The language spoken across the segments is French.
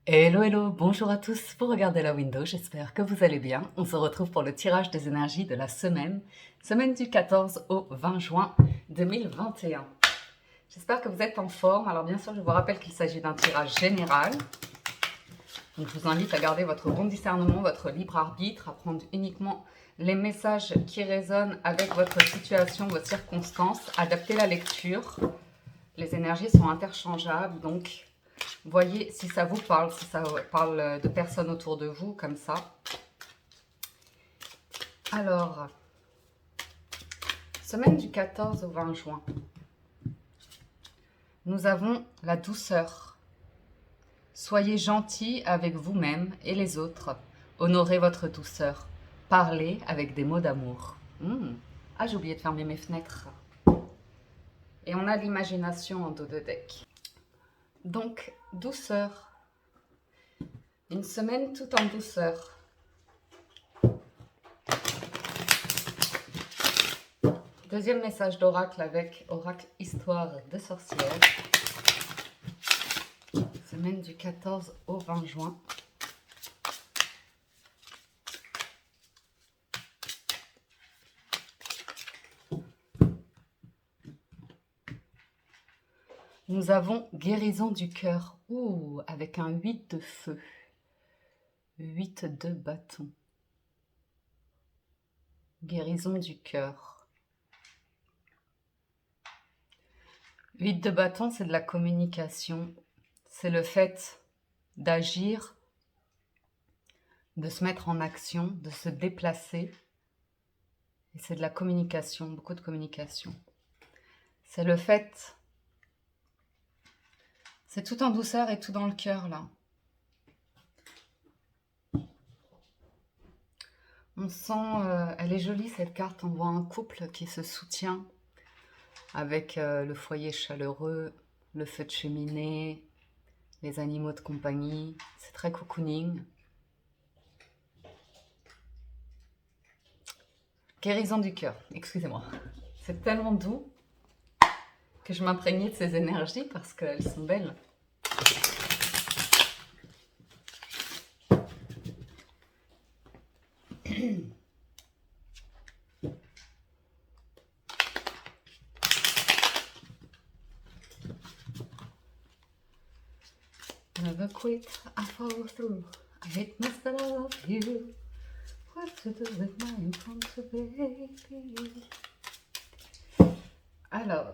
Hello, hello, bonjour à tous, vous regardez la window, j'espère que vous allez bien. On se retrouve pour le tirage des énergies de la semaine du 14 au 20 juin 2021. J'espère que vous êtes en forme. Alors bien sûr, je vous rappelle qu'il s'agit d'un tirage général. Donc je vous invite à garder votre bon discernement, votre libre arbitre, à prendre uniquement les messages qui résonnent avec votre situation, vos circonstances, adapter la lecture. Les énergies sont interchangeables, donc voyez si ça vous parle, si ça parle de personnes autour de vous, comme ça. Alors, semaine du 14 au 20 juin, nous avons la douceur. Soyez gentil avec vous-même et les autres. Honorez votre douceur. Parlez avec des mots d'amour. Ah, j'ai oublié de fermer mes fenêtres. Et on a l'imagination en dos de deck. Donc, douceur. Une semaine tout en douceur. Deuxième message d'oracle avec oracle histoire de sorcière. Semaine du 14 au 20 juin. Nous avons guérison du cœur. Ouh, avec un 8 de feu. 8 de bâton. Guérison du cœur. 8 de bâton, c'est de la communication. C'est le fait d'agir, de se mettre en action, de se déplacer. Et c'est de la communication, beaucoup de communication. C'est le fait... C'est tout en douceur et tout dans le cœur, là. On sent... elle est jolie, cette carte. On voit un couple qui se soutient avec le foyer chaleureux, le feu de cheminée, les animaux de compagnie. C'est très cocooning. Guérison du cœur, excusez-moi. C'est tellement doux que je m'imprégnais de ces énergies parce qu'elles sont belles. Never quit, I follow through. I hate me still I love you. What to do with my impromptu baby? Alors,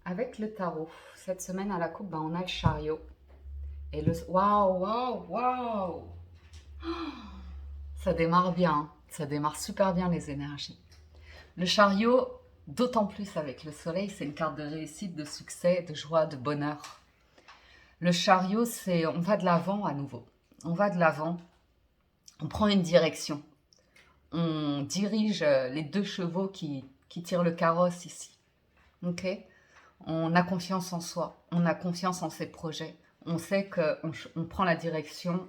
avec le tarot, cette semaine à la coupe, on a le chariot. Et le... Waouh, waouh, waouh! Ça démarre bien, ça démarre super bien les énergies. Le chariot, d'autant plus avec le soleil, c'est une carte de réussite, de succès, de joie, de bonheur. Le chariot, c'est on va de l'avant à nouveau. On va de l'avant, on prend une direction. On dirige les deux chevaux qui tirent le carrosse ici. Ok? On a confiance en soi, on a confiance en ses projets. On sait qu'on prend la direction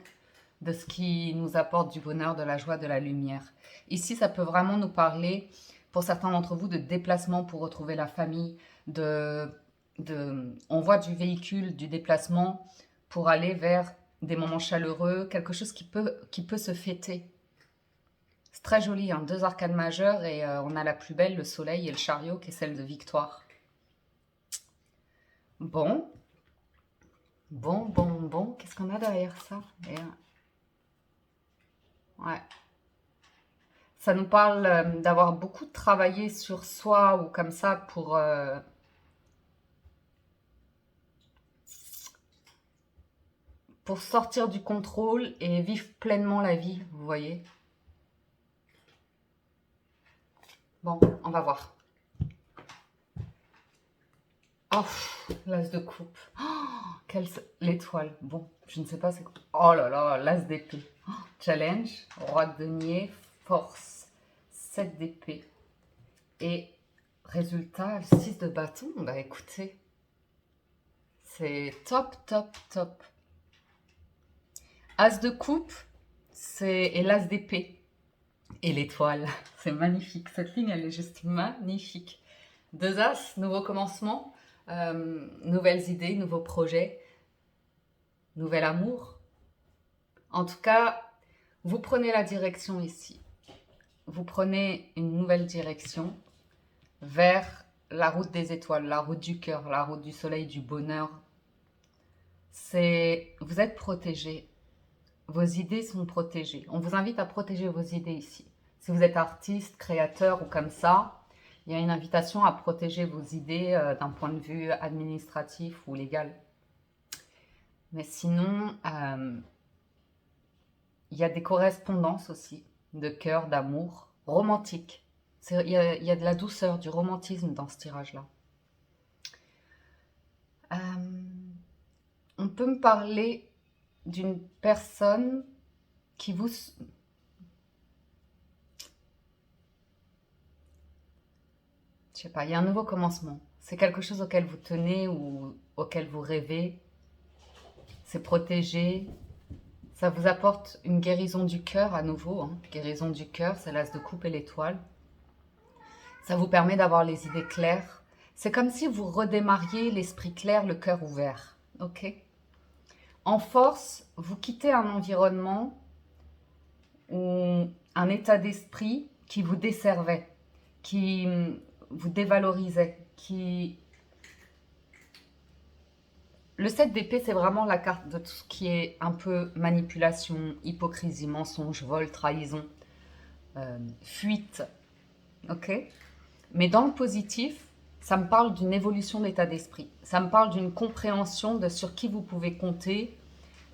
de ce qui nous apporte du bonheur, de la joie, de la lumière. Ici, ça peut vraiment nous parler, pour certains d'entre vous, de déplacement pour retrouver la famille, on voit du véhicule, du déplacement pour aller vers des moments chaleureux, quelque chose qui peut se fêter. C'est très joli, hein, deux arcanes majeures et on a la plus belle, le soleil et le chariot, qui est celle de victoire. Bon, qu'est-ce qu'on a derrière ça? Ouais. Ça nous parle d'avoir beaucoup travaillé sur soi ou comme ça pour sortir du contrôle et vivre pleinement la vie, vous voyez. Bon, on va voir. Oh, l'as de coupe. Oh, l'étoile. Bon, je ne sais pas c'est quoi. Oh là là, l'as d'épée. Oh, challenge, roi de denier, force, 7 d'épée. Et résultat, le 6 de bâton. Bah écoutez, c'est top, top, top. As de coupe, et l'as d'épée. Et l'étoile, c'est magnifique. Cette ligne, elle est juste magnifique. Deux as, nouveau commencement, nouvelles idées, nouveaux projets, nouvel amour. En tout cas, vous prenez la direction ici. Vous prenez une nouvelle direction vers la route des étoiles, la route du cœur, la route du soleil, du bonheur. Vous êtes protégé. Vos idées sont protégées. On vous invite à protéger vos idées ici. Si vous êtes artiste, créateur ou comme ça, il y a une invitation à protéger vos idées d'un point de vue administratif ou légal. Mais sinon, il y a des correspondances aussi, de cœur, d'amour, romantique. Il y a de la douceur, du romantisme dans ce tirage-là. On peut me parler d'une personne qui vous... Je sais pas, il y a un nouveau commencement. C'est quelque chose auquel vous tenez ou auquel vous rêvez. C'est protégé. Ça vous apporte une guérison du cœur à nouveau. Hein. Guérison du cœur, c'est l'as de coupe et l'étoile. Ça vous permet d'avoir les idées claires. C'est comme si vous redémarriez l'esprit clair, le cœur ouvert. Ok ? En force, vous quittez un environnement ou un état d'esprit qui vous desservait, qui vous dévalorisait, qui... Le 7 d'épée, c'est vraiment la carte de tout ce qui est un peu manipulation, hypocrisie, mensonge, vol, trahison, fuite. Ok ? Mais dans le positif, ça me parle d'une évolution d'état d'esprit. Ça me parle d'une compréhension de sur qui vous pouvez compter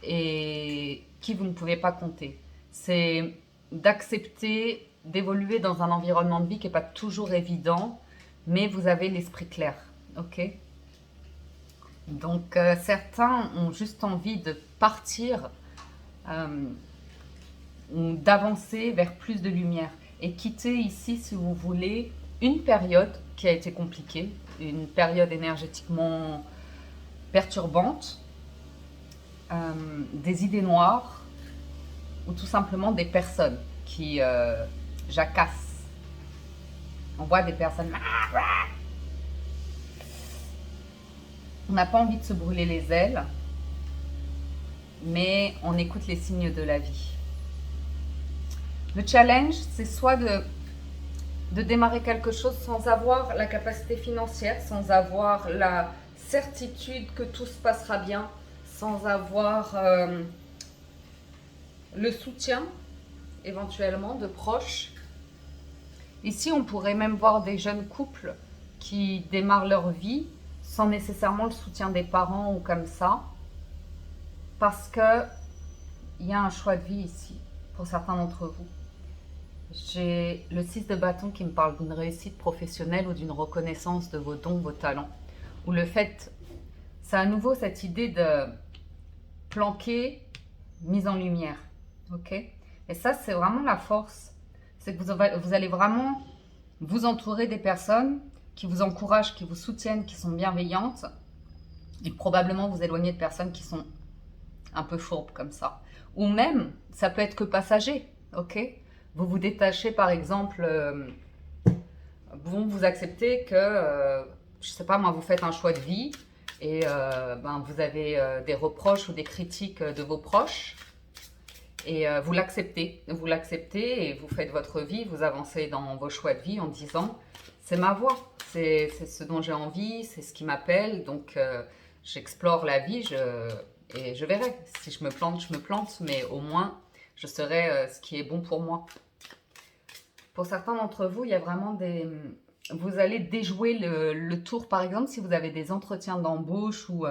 et qui vous ne pouvez pas compter. C'est d'accepter d'évoluer dans un environnement de vie qui n'est pas toujours évident, mais vous avez l'esprit clair. Ok ? Donc certains ont juste envie de partir ou d'avancer vers plus de lumière et quitter ici, si vous voulez, une période qui a été compliquée, une période énergétiquement perturbante, des idées noires ou tout simplement des personnes qui jacassent. On voit des personnes... On n'a pas envie de se brûler les ailes, mais on écoute les signes de la vie. Le challenge, c'est soit de démarrer quelque chose sans avoir la capacité financière, sans avoir la certitude que tout se passera bien, sans avoir le soutien éventuellement de proches. Ici, on pourrait même voir des jeunes couples qui démarrent leur vie sans nécessairement le soutien des parents ou comme ça, parce que il y a un choix de vie ici pour certains d'entre vous. J'ai le 6 de bâton qui me parle d'une réussite professionnelle ou d'une reconnaissance de vos dons, vos talents. Ou le fait, c'est à nouveau cette idée de planquer, mise en lumière. Ok ? Et ça, c'est vraiment la force. C'est que vous allez vraiment vous entourer des personnes qui vous encouragent, qui vous soutiennent, qui sont bienveillantes. Et probablement vous éloigner de personnes qui sont un peu fourbes comme ça. Ou même, ça peut être que passager. Ok ? Vous vous détachez, par exemple, vous acceptez que, je sais pas moi, vous faites un choix de vie et vous avez des reproches ou des critiques de vos proches et vous l'acceptez et vous faites votre vie, vous avancez dans vos choix de vie en disant c'est ma voie, c'est ce dont j'ai envie, c'est ce qui m'appelle, donc j'explore la vie et je verrai. Si je me plante, mais au moins je saurai ce qui est bon pour moi. Pour certains d'entre vous, il y a vraiment des... Vous allez déjouer le tour, par exemple, si vous avez des entretiens d'embauche ou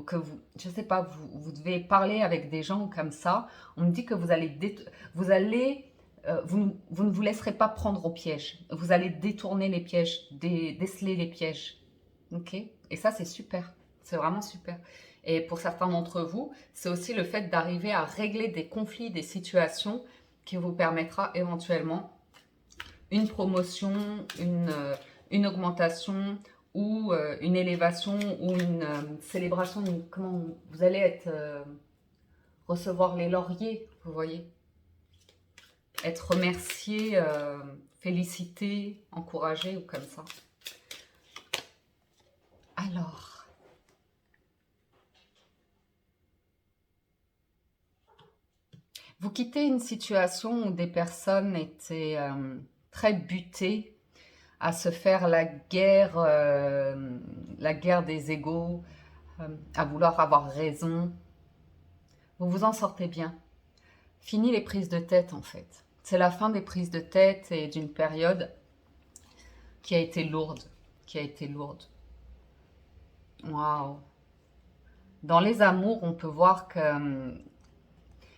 que vous, je sais pas, vous devez parler avec des gens comme ça. On me dit que vous ne vous laisserez pas prendre au piège. Vous allez détourner les pièges, déceler les pièges. Ok ? Et ça, c'est super. C'est vraiment super. Et pour certains d'entre vous, c'est aussi le fait d'arriver à régler des conflits, des situations qui vous permettra éventuellement une promotion, une augmentation ou une élévation ou une célébration. Comment vous allez être recevoir les lauriers, vous voyez, être remercié, félicité, encouragé ou comme ça. Alors, Vous quittez une situation où des personnes étaient très butées à se faire la guerre des égos, à vouloir avoir raison. Vous vous en sortez bien. Fini les prises de tête en fait. C'est la fin des prises de tête et d'une période qui a été lourde, qui a été lourde. Waouh. Dans les amours, on peut voir que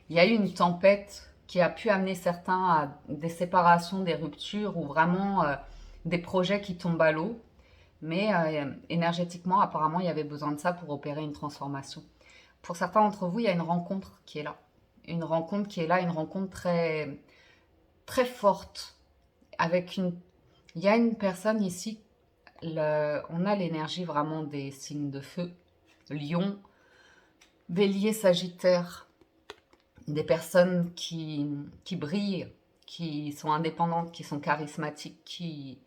il y a eu une tempête qui a pu amener certains à des séparations, des ruptures ou vraiment des projets qui tombent à l'eau. Mais énergétiquement, apparemment, il y avait besoin de ça pour opérer une transformation. Pour certains d'entre vous, il y a une rencontre qui est là. Une rencontre qui est là, une rencontre très, très forte. Il y a une personne ici, on a l'énergie vraiment des signes de feu. Lion, Bélier, Sagittaire. Des personnes qui brillent, qui sont indépendantes, qui sont charismatiques, qui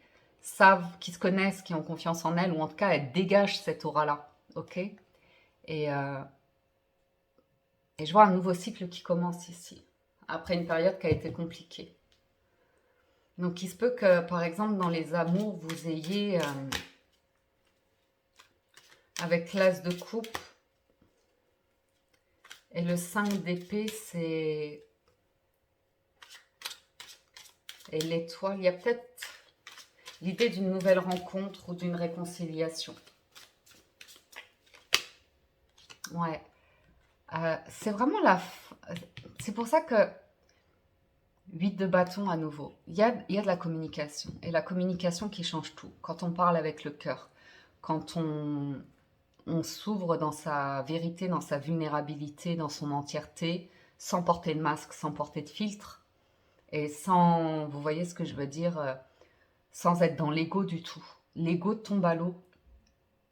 savent, qui se connaissent, qui ont confiance en elles, ou en tout cas, elles dégagent cette aura-là, ok? Et je vois un nouveau cycle qui commence ici, après une période qui a été compliquée. Donc, il se peut que, par exemple, dans les amours, vous ayez, avec l'as de coupe et le 5 d'épée, c'est... Et l'étoile, il y a peut-être l'idée d'une nouvelle rencontre ou d'une réconciliation. Ouais. C'est vraiment c'est pour ça que 8 de bâton à nouveau. Il y a de la communication. Et la communication qui change tout. Quand on parle avec le cœur, quand on s'ouvre dans sa vérité, dans sa vulnérabilité, dans son entièreté, sans porter de masque, sans porter de filtre, et sans, vous voyez ce que je veux dire, sans être dans l'ego du tout. L'ego tombe à l'eau.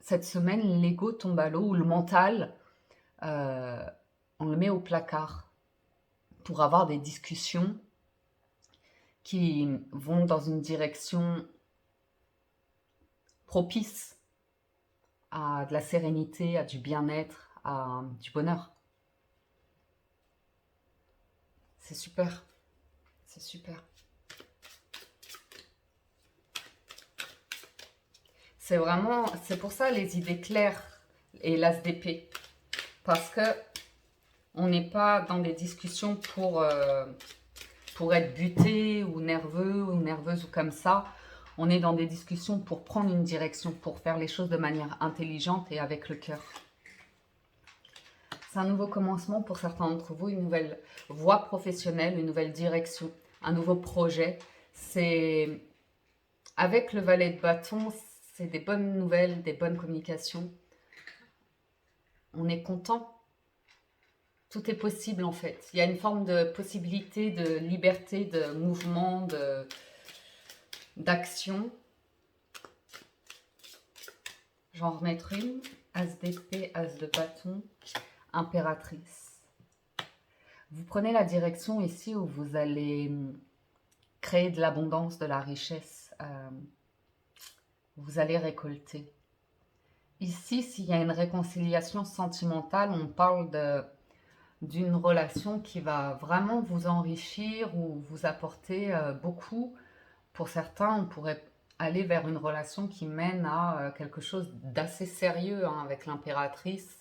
Cette semaine, l'ego tombe à l'eau, ou le mental, on le met au placard pour avoir des discussions qui vont dans une direction propice à de la sérénité, à du bien-être, à du bonheur. C'est super. C'est super. C'est vraiment, c'est pour ça les idées claires et l'as d'épée. Parce que on n'est pas dans des discussions pour être buté ou nerveux ou nerveuse ou comme ça. On est dans des discussions pour prendre une direction, pour faire les choses de manière intelligente et avec le cœur. C'est un nouveau commencement pour certains d'entre vous, une nouvelle voie professionnelle, une nouvelle direction, un nouveau projet. C'est avec le valet de bâton, c'est des bonnes nouvelles, des bonnes communications. On est content. Tout est possible en fait. Il y a une forme de possibilité, de liberté, de mouvement, d'action. Je vais en remettre une. As d'épée, as de bâton, impératrice. Vous prenez la direction ici où vous allez créer de l'abondance, de la richesse. Vous allez récolter. Ici, s'il y a une réconciliation sentimentale, on parle d'une relation qui va vraiment vous enrichir ou vous apporter beaucoup. Pour certains, on pourrait aller vers une relation qui mène à quelque chose d'assez sérieux avec l'impératrice,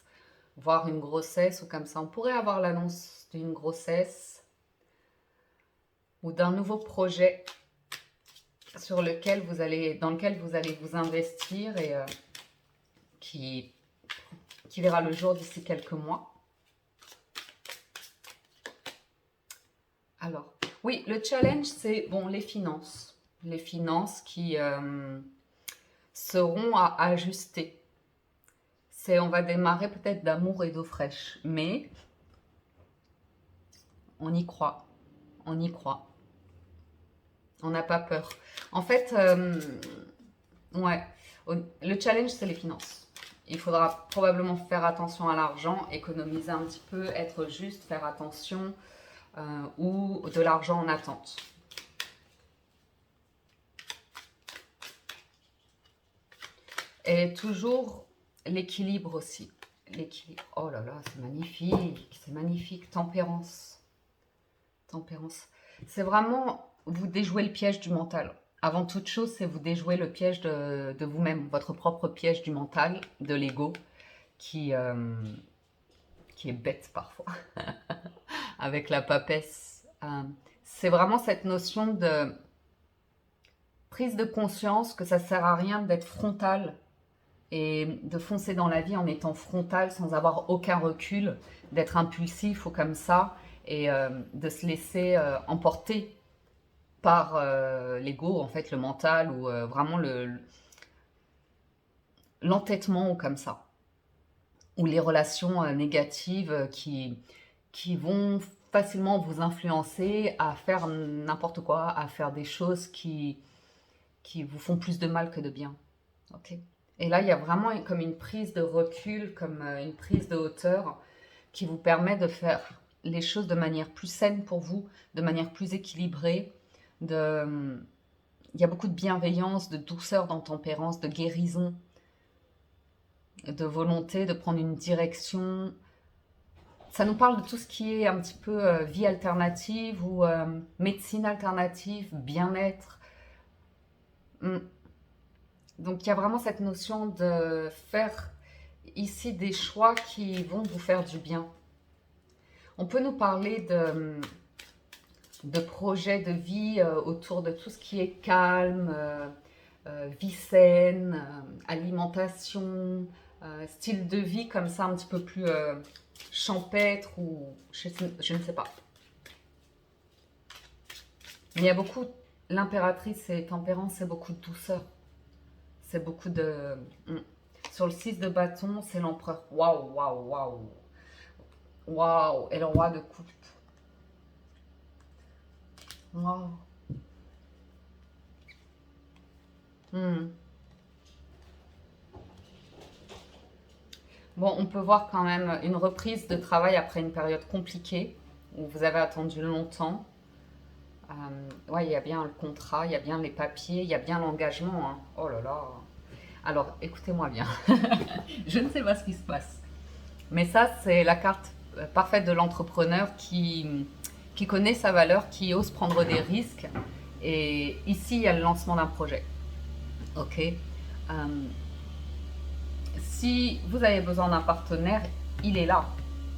voire une grossesse ou comme ça. On pourrait avoir l'annonce d'une grossesse ou d'un nouveau projet dans lequel vous allez vous investir et qui verra le jour d'ici quelques mois. Alors, oui, le challenge, c'est bon, les finances. Les finances qui seront à ajuster. On va démarrer peut-être d'amour et d'eau fraîche, mais on y croit. On y croit. On n'a pas peur. En fait, ouais, le challenge, c'est les finances. Il faudra probablement faire attention à l'argent, économiser un petit peu, être juste, faire attention, ou de l'argent en attente. Et toujours l'équilibre aussi. L'équilibre. Oh là là, c'est magnifique. C'est magnifique. Tempérance. Tempérance. C'est vraiment vous déjouer le piège du mental. Avant toute chose, c'est vous déjouer le piège de vous-même, votre propre piège du mental, de l'ego, qui, euh, qui est bête parfois, avec la papesse. C'est vraiment cette notion de prise de conscience que ça sert à rien d'être frontal et de foncer dans la vie en étant frontal sans avoir aucun recul, d'être impulsif ou comme ça, et de se laisser emporter par l'ego, en fait, le mental, ou vraiment l'entêtement, ou comme ça, ou les relations négatives qui vont facilement vous influencer à faire n'importe quoi, à faire des choses qui vous font plus de mal que de bien. Ok. Et là, il y a vraiment comme une prise de recul, comme une prise de hauteur qui vous permet de faire les choses de manière plus saine pour vous, de manière plus équilibrée. Il y a beaucoup de bienveillance, de douceur dans tempérance, de guérison, de volonté de prendre une direction. Ça nous parle de tout ce qui est un petit peu vie alternative ou médecine alternative, bien-être. Donc il y a vraiment cette notion de faire ici des choix qui vont vous faire du bien. On peut nous parler de projets de vie autour de tout ce qui est calme, vie saine, alimentation, style de vie comme ça un petit peu plus champêtre ou je ne sais pas. Mais il y a beaucoup, l'impératrice et tempérance, c'est beaucoup de douceur. C'est beaucoup de... Sur le 6 de bâton, c'est l'empereur. Waouh, waouh, waouh. Waouh. Et le roi de coupe. Waouh. Bon, on peut voir quand même une reprise de travail après une période compliquée, où vous avez attendu longtemps. Ouais, il y a bien le contrat, il y a bien les papiers, il y a bien l'engagement. Hein. Oh là là. Alors, écoutez-moi bien. Je ne sais pas ce qui se passe. Mais ça, c'est la carte parfaite de l'entrepreneur qui connaît sa valeur, qui ose prendre des risques. Et ici, il y a le lancement d'un projet. Ok. Si vous avez besoin d'un partenaire, il est là.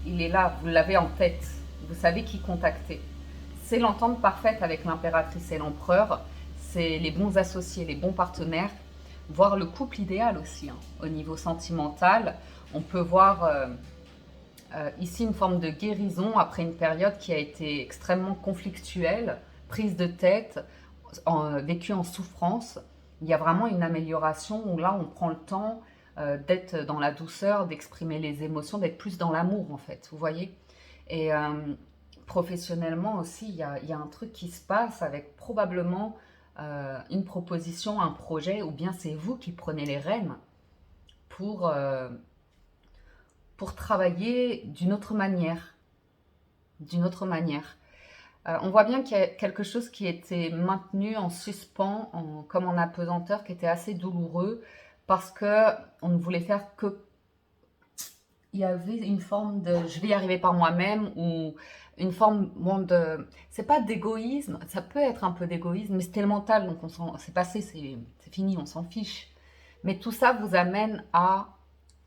Il est là, vous l'avez en tête. Vous savez qui contacter. C'est l'entente parfaite avec l'impératrice et l'empereur. C'est les bons associés, les bons partenaires. Voir le couple idéal aussi. Hein. Au niveau sentimental, on peut voir ici une forme de guérison après une période qui a été extrêmement conflictuelle, prise de tête, vécue en souffrance. Il y a vraiment une amélioration où là on prend le temps d'être dans la douceur, d'exprimer les émotions, d'être plus dans l'amour en fait, vous voyez. Et professionnellement aussi, il y a un truc qui se passe avec probablement une proposition, un projet, ou bien c'est vous qui prenez les rênes pour travailler d'une autre manière. D'une autre manière. On voit bien qu'il y a quelque chose qui était maintenu en suspens, comme en apesanteur, qui était assez douloureux, parce que on ne voulait faire que... Il y avait une forme de je vais y arriver par moi-même, ou une forme de... C'est pas d'égoïsme, ça peut être un peu d'égoïsme, mais c'était le mental, donc c'est passé, c'est fini, on s'en fiche. Mais tout ça vous amène à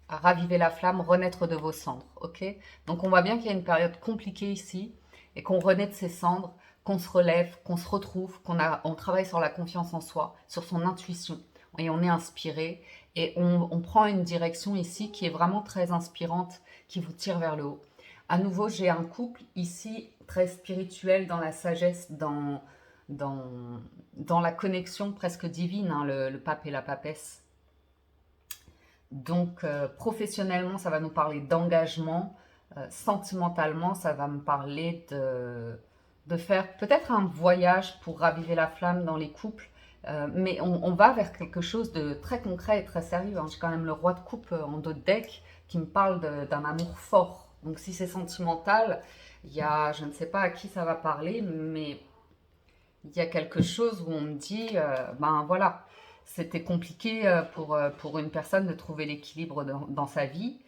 raviver la flamme, renaître de vos cendres, ok? Donc on voit bien qu'il y a une période compliquée ici, et qu'on renaît de ses cendres, qu'on se relève, qu'on se retrouve, on travaille sur la confiance en soi, sur son intuition, et on est inspiré, et on prend une direction ici qui est vraiment très inspirante, qui vous tire vers le haut. À nouveau, j'ai un couple ici très spirituel, dans la sagesse, dans la connexion presque divine, hein, le pape et la papesse. Donc, professionnellement, ça va nous parler d'engagement. Sentimentalement, ça va me parler de faire peut-être un voyage pour raviver la flamme dans les couples. Mais on va vers quelque chose de très concret et très sérieux. Hein. J'ai quand même le roi de coupe en dos de deck qui me parle d'un amour fort. Donc, si c'est sentimental, il y a, je ne sais pas à qui ça va parler, mais il y a quelque chose où on me dit, ben voilà, c'était compliqué pour une personne de trouver l'équilibre dans sa vie.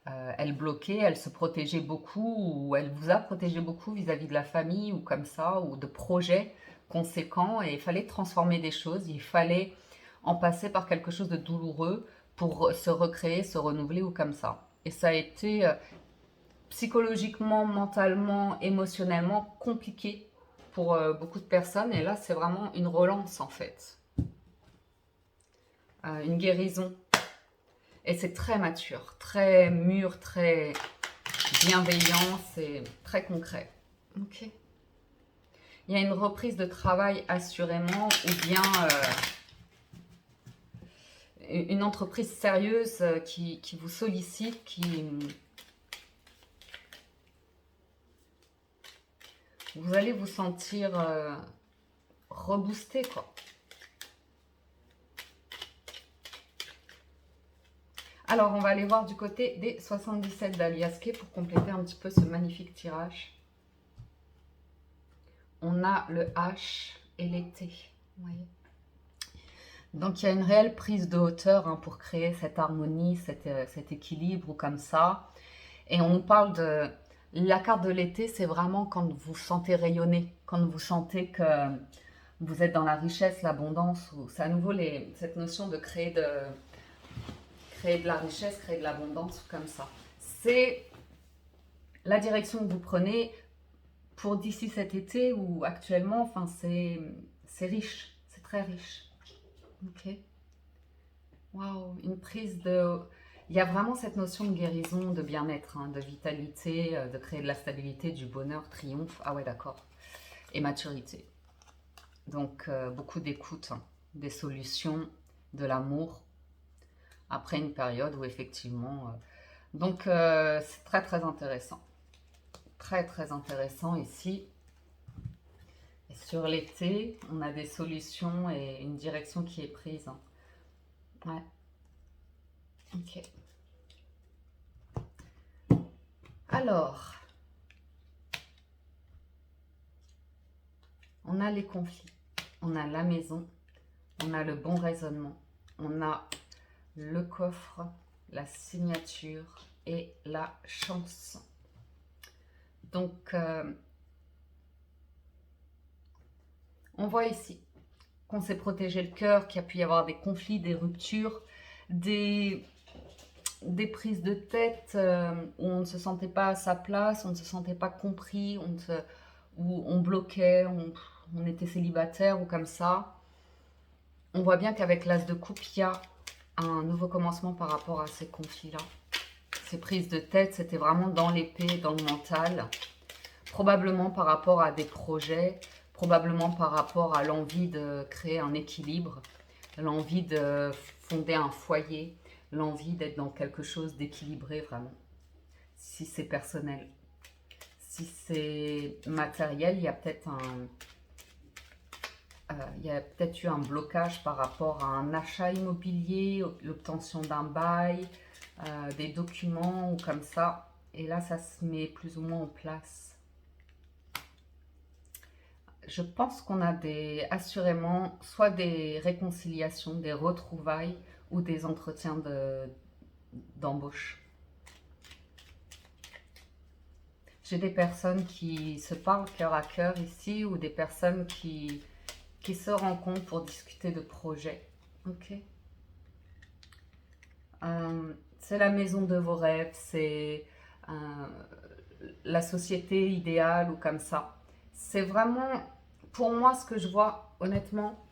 elle bloquait, elle se protégeait beaucoup, ou elle vous a protégé beaucoup vis-à-vis de la famille, ou comme ça, ou de projets conséquents, et il fallait transformer des choses, il fallait en passer par quelque chose de douloureux pour se recréer, se renouveler, ou comme ça. Et ça a été psychologiquement, mentalement, émotionnellement compliqué pour beaucoup de personnes, et là c'est vraiment une relance en fait, une guérison. Et c'est très mature, très mûr, très bienveillant, c'est très concret. Ok. Il y a une reprise de travail assurément, ou bien une entreprise sérieuse qui vous sollicite, vous allez vous sentir reboosté, quoi. Alors, on va aller voir du côté des 77 d'Aliasqué pour compléter un petit peu ce magnifique tirage. On a le H et l'été. Vous voyez. Donc, il y a une réelle prise de hauteur hein, pour créer cette harmonie, cet équilibre ou comme ça. Et on nous parle de... La carte de l'été, c'est vraiment quand vous sentez rayonner, quand vous sentez que vous êtes dans la richesse, l'abondance. C'est à nouveau cette notion de créer de la richesse, créer de l'abondance, comme ça. C'est la direction que vous prenez pour d'ici cet été ou actuellement, enfin c'est riche, c'est très riche. Ok. Waouh, une prise de... Il y a vraiment cette notion de guérison, de bien-être, hein, de vitalité, de créer de la stabilité, du bonheur, triomphe. Ah ouais, d'accord. Et maturité. Donc, beaucoup d'écoute, hein, des solutions, de l'amour. Après une période où effectivement... Donc, c'est très, très intéressant. Très, très intéressant ici. Et sur l'été, on a des solutions et une direction qui est prise. Hein. Ouais. Ok. Alors, on a les conflits, on a la maison, on a le bon raisonnement, on a le coffre, la signature et la chance. Donc, on voit ici qu'on s'est protégé le cœur, qu'il y a pu y avoir des conflits, des ruptures, des prises de tête où on ne se sentait pas à sa place, on ne se sentait pas compris, où on bloquait, on était célibataire ou comme ça. On voit bien qu'avec l'As de coupe, il y a un nouveau commencement par rapport à ces conflits-là. Ces prises de tête, c'était vraiment dans l'épée, dans le mental. Probablement par rapport à des projets, probablement par rapport à l'envie de créer un équilibre, l'envie de fonder un foyer, l'envie d'être dans quelque chose d'équilibré vraiment. Si c'est personnel. Si c'est matériel, il y a peut-être eu un blocage par rapport à un achat immobilier, l'obtention d'un bail, des documents ou comme ça. Et là, ça se met plus ou moins en place. Je pense qu'on a assurément soit des réconciliations, des retrouvailles ou des entretiens d'embauche. J'ai des personnes qui se parlent cœur à cœur ici ou des personnes qui se rencontrent pour discuter de projets. Ok. C'est la maison de vos rêves, c'est la société idéale ou comme ça. C'est vraiment, pour moi, ce que je vois, honnêtement,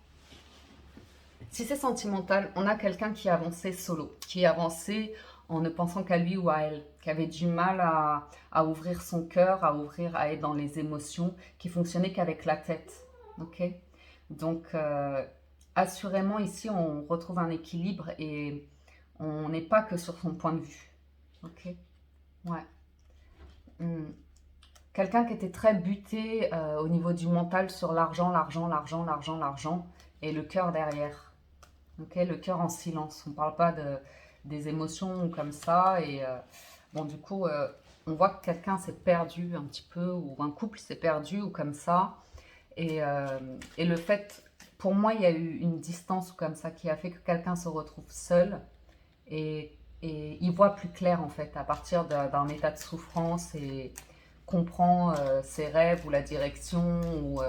si c'est sentimental, on a quelqu'un qui a avancé solo, qui a avancé en ne pensant qu'à lui ou à elle, qui avait du mal à ouvrir son cœur, à être dans les émotions, qui fonctionnait qu'avec la tête. Ok. Donc, assurément, ici, on retrouve un équilibre et on n'est pas que sur son point de vue. Ok. Ouais. Quelqu'un qui était très buté au niveau du mental sur l'argent, l'argent, l'argent, l'argent, l'argent, et le cœur derrière. Ok, le cœur en silence. On ne parle pas des émotions comme ça. Et bon, du coup, on voit que quelqu'un s'est perdu un petit peu, ou un couple s'est perdu, ou comme ça. Et le fait, pour moi, il y a eu une distance comme ça qui a fait que quelqu'un se retrouve seul et et il voit plus clair en fait à partir d'un état de souffrance et comprend ses rêves ou la direction ou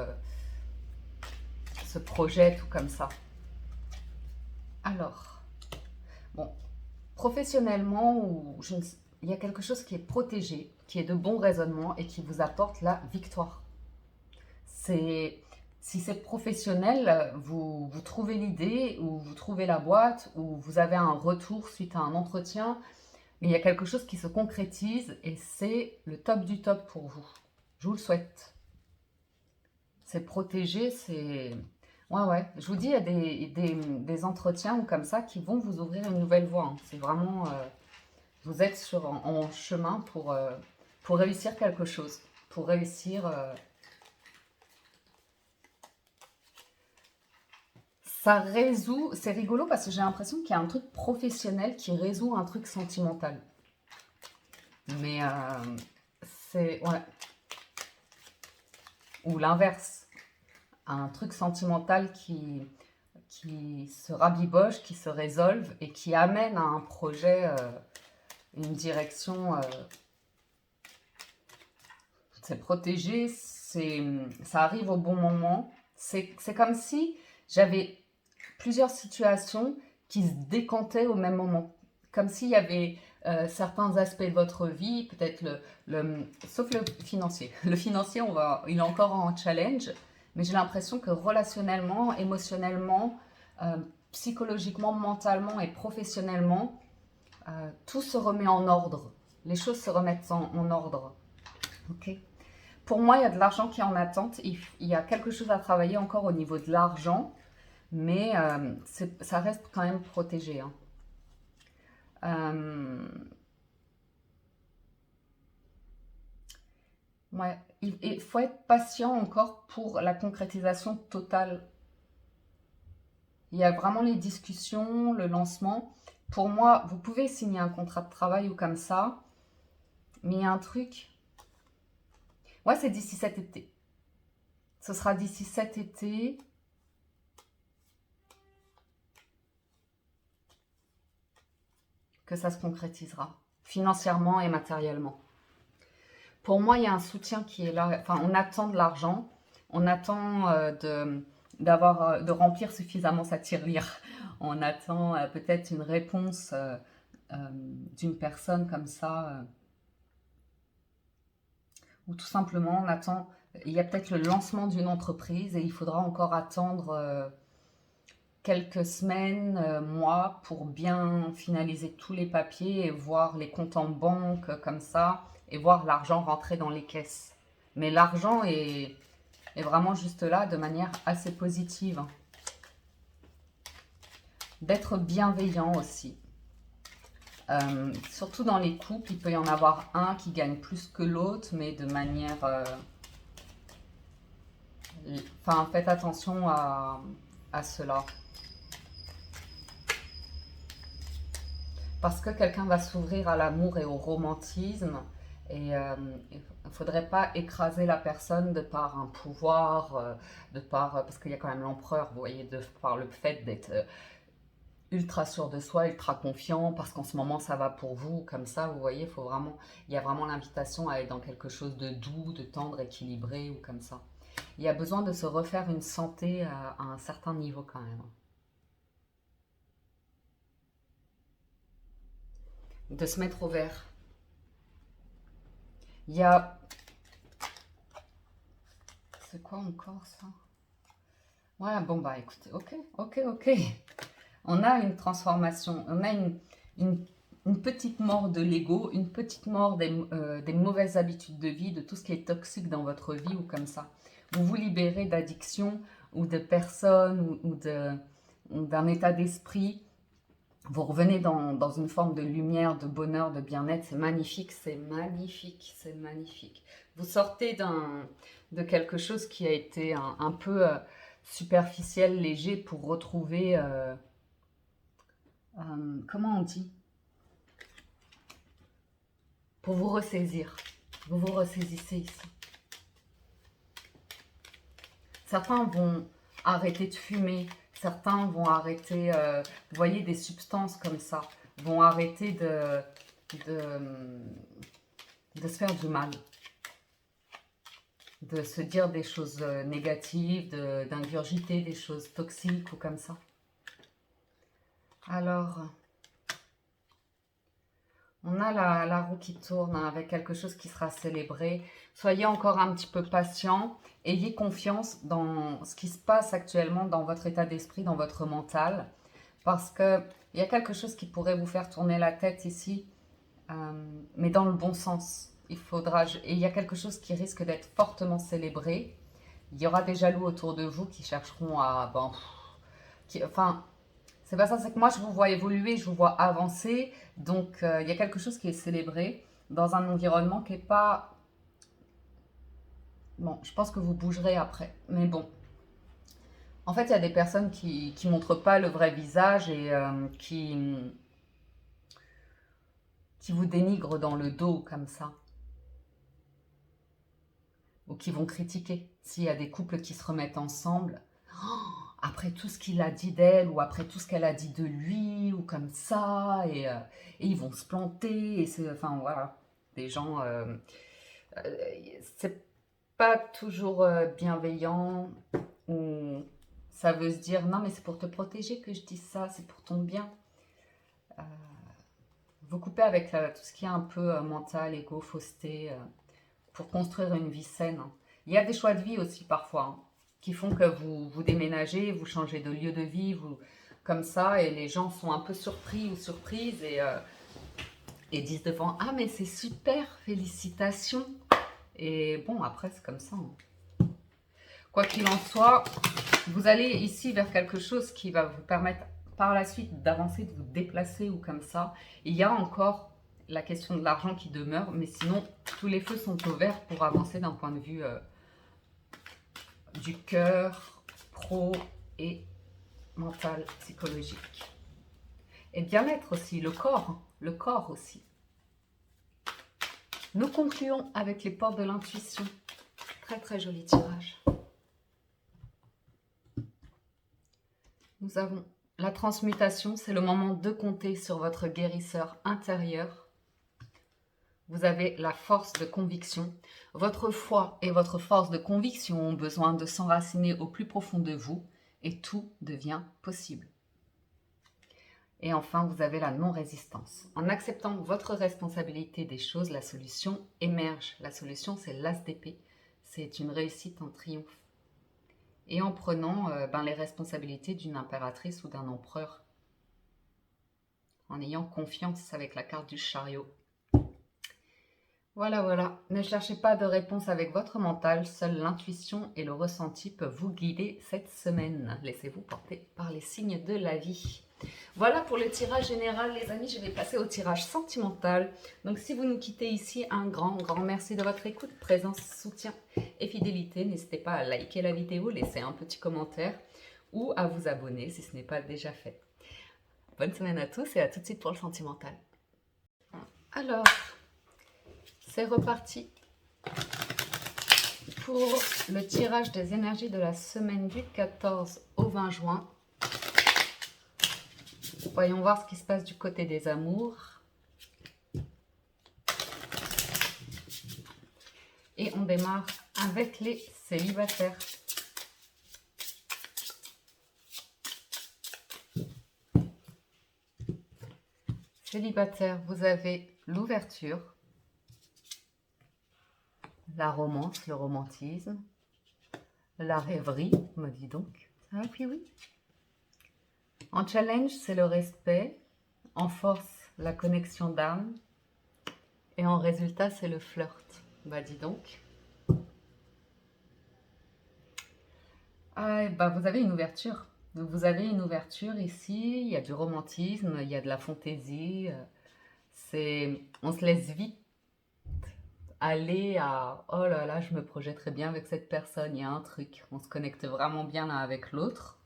se projette ou comme ça. Alors, bon, professionnellement, il y a quelque chose qui est protégé, qui est de bon raisonnement et qui vous apporte la victoire. Si c'est professionnel, vous trouvez l'idée ou vous trouvez la boîte ou vous avez un retour suite à un entretien, mais il y a quelque chose qui se concrétise et c'est le top du top pour vous. Je vous le souhaite. C'est protégé, c'est... Ouais, ouais. Je vous dis, il y a des entretiens ou comme ça qui vont vous ouvrir une nouvelle voie, hein. C'est vraiment... vous êtes en chemin pour réussir quelque chose. Pour réussir... ça résout... C'est rigolo parce que j'ai l'impression qu'il y a un truc professionnel qui résout un truc sentimental. Mais c'est... Ouais. Ou l'inverse. Un truc sentimental qui se rabiboche, qui se résolve et qui amène à un projet, une direction. C'est protégé, ça arrive au bon moment. C'est comme si j'avais plusieurs situations qui se décantaient au même moment. Comme s'il y avait certains aspects de votre vie, peut-être sauf le financier. Le financier, il est encore en challenge, mais j'ai l'impression que relationnellement, émotionnellement, psychologiquement, mentalement et professionnellement, tout se remet en ordre. Les choses se remettent en ordre. Ok. Pour moi, il y a de l'argent qui est en attente. Il y a quelque chose à travailler encore au niveau de l'argent, mais ça reste quand même protégé, hein. Ouais, il faut être patient encore pour la concrétisation totale. Il y a vraiment les discussions, le lancement. Pour moi, vous pouvez signer un contrat de travail ou comme ça, mais il y a un truc. Ouais, c'est d'ici cet été. Ce sera d'ici cet été. Que ça se concrétisera, financièrement et matériellement. Pour moi, il y a un soutien qui est là. Enfin, on attend de l'argent, on attend de remplir suffisamment sa tirelire. On attend peut-être une réponse d'une personne comme ça, ou tout simplement on attend. Il y a peut-être le lancement d'une entreprise et il faudra encore attendre quelques semaines, mois pour bien finaliser tous les papiers et voir les comptes en banque comme ça et voir l'argent rentrer dans les caisses. Mais l'argent est vraiment juste là de manière assez positive. D'être bienveillant aussi. Surtout dans les couples, il peut y en avoir un qui gagne plus que l'autre, mais de manière... Enfin, faites attention à cela. Parce que quelqu'un va s'ouvrir à l'amour et au romantisme et il ne faudrait pas écraser la personne de par un pouvoir, parce qu'il y a quand même l'empereur, vous voyez, de par le fait d'être ultra sûr de soi, ultra confiant, parce qu'en ce moment ça va pour vous, comme ça, vous voyez, il y a vraiment l'invitation à être dans quelque chose de doux, de tendre, équilibré ou comme ça. Il y a besoin de se refaire une santé à un certain niveau quand même. De se mettre au vert. Il y a... C'est quoi encore ça? Ouais, bon bah écoutez, ok. On a une transformation, on a une petite mort de l'ego, une petite mort des mauvaises habitudes de vie, de tout ce qui est toxique dans votre vie ou comme ça. Vous vous libérez d'addiction ou de personnes ou d'un état d'esprit. Vous revenez dans une forme de lumière, de bonheur, de bien-être. C'est magnifique, c'est magnifique, c'est magnifique. Vous sortez de quelque chose qui a été un peu superficiel, léger, pour retrouver... comment on dit? Pour vous ressaisir. Vous vous ressaisissez ici. Certains vont arrêter de fumer. Certains vont arrêter, vous voyez, des substances comme ça. vont arrêter de se faire du mal, de se dire des choses négatives, d'ingurgiter des choses toxiques ou comme ça. Alors, on a la roue qui tourne hein, avec quelque chose qui sera célébré. Soyez encore un petit peu patient. Ayez confiance dans ce qui se passe actuellement dans votre état d'esprit, dans votre mental. Parce qu'il y a quelque chose qui pourrait vous faire tourner la tête ici, mais dans le bon sens. Et il y a quelque chose qui risque d'être fortement célébré. Il y aura des jaloux autour de vous qui chercheront à... Bon, enfin, c'est pas ça, c'est que moi je vous vois évoluer, je vous vois avancer. Donc il y a quelque chose qui est célébré dans un environnement qui n'est pas... Bon, je pense que vous bougerez après. Mais bon, en fait, il y a des personnes qui ne montrent pas le vrai visage et qui vous dénigrent dans le dos comme ça. Ou qui vont critiquer. S'il y a des couples qui se remettent ensemble, après tout ce qu'il a dit d'elle, ou après tout ce qu'elle a dit de lui, ou comme ça, et ils vont se planter, et c'est, enfin voilà, des gens, c'est pas toujours bienveillant, ou ça veut se dire, non mais c'est pour te protéger que je dis ça, c'est pour ton bien. Vous coupez avec tout ce qui est un peu mental, égo, fausseté, pour construire une vie saine. Il y a des choix de vie aussi parfois, hein, qui font que vous déménagez, vous changez de lieu de vie, comme ça, et les gens sont un peu surpris ou surprises et disent devant « Ah mais c'est super, félicitations !» Et bon, après c'est comme ça. Hein. Quoi qu'il en soit, vous allez ici vers quelque chose qui va vous permettre par la suite d'avancer, de vous déplacer ou comme ça. Il y a encore la question de l'argent qui demeure, mais sinon tous les feux sont au vert pour avancer d'un point de vue du cœur, pro et mental, psychologique. Et bien-être aussi, le corps aussi. Nous concluons avec les portes de l'intuition. Très très joli tirage. Nous avons la transmutation, c'est le moment de compter sur votre guérisseur intérieur. Vous avez la force de conviction. Votre foi et votre force de conviction ont besoin de s'enraciner au plus profond de vous et tout devient possible. Et enfin, vous avez la non-résistance. En acceptant votre responsabilité des choses, la solution émerge. La solution, c'est l'as d'épée. C'est une réussite en triomphe. Et en prenant les responsabilités d'une impératrice ou d'un empereur. En ayant confiance avec la carte du chariot. Voilà, voilà. Ne cherchez pas de réponse avec votre mental. Seule l'intuition et le ressenti peuvent vous guider cette semaine. Laissez-vous porter par les signes de la vie. Voilà pour le tirage général, les amis. Je vais passer au tirage sentimental. Donc, si vous nous quittez ici, un grand merci de votre écoute, présence, soutien et fidélité. N'hésitez pas à liker la vidéo, laisser un petit commentaire ou à vous abonner si ce n'est pas déjà fait. Bonne semaine à tous et à tout de suite pour le sentimental. Alors, c'est reparti pour le tirage des énergies de la semaine du 14 au 20 juin. Voyons voir ce qui se passe du côté des amours. Et on démarre avec les célibataires. Célibataire, vous avez l'ouverture, la romance, le romantisme, la rêverie, me dit donc. Ah puis oui. En challenge, c'est le respect. En force, la connexion d'âme. Et en résultat, c'est le flirt. Bah dis donc. Ah, bah vous avez une ouverture. Vous avez une ouverture ici. Il y a du romantisme, il y a de la fantaisie. On se laisse vite aller à oh là là, je me projetterai bien avec cette personne. Il y a un truc. On se connecte vraiment bien l'un avec l'autre.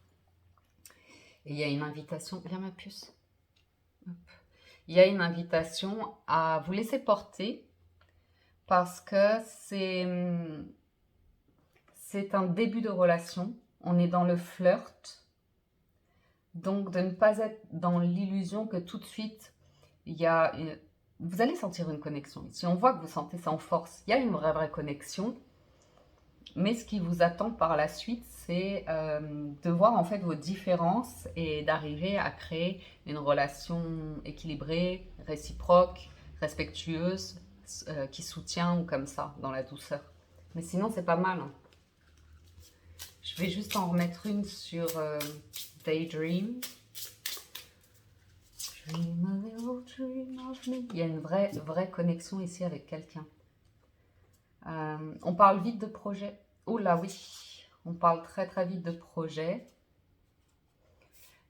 Et il y a une invitation, viens ma puce. Hop. Il y a une invitation à vous laisser porter parce que c'est un début de relation. On est dans le flirt. Donc de ne pas être dans l'illusion que tout de suite il y a vous allez sentir une connexion. Si on voit que vous sentez ça en force, il y a une vraie connexion. Mais ce qui vous attend par la suite, c'est de voir en fait vos différences et d'arriver à créer une relation équilibrée, réciproque, respectueuse, qui soutient ou comme ça, dans la douceur. Mais sinon, c'est pas mal, hein. Je vais juste en remettre une sur Daydream. Dream a little dream of me. Il y a une vraie connexion ici avec quelqu'un. On parle vite de projet. Oh là oui, on parle très vite de projet.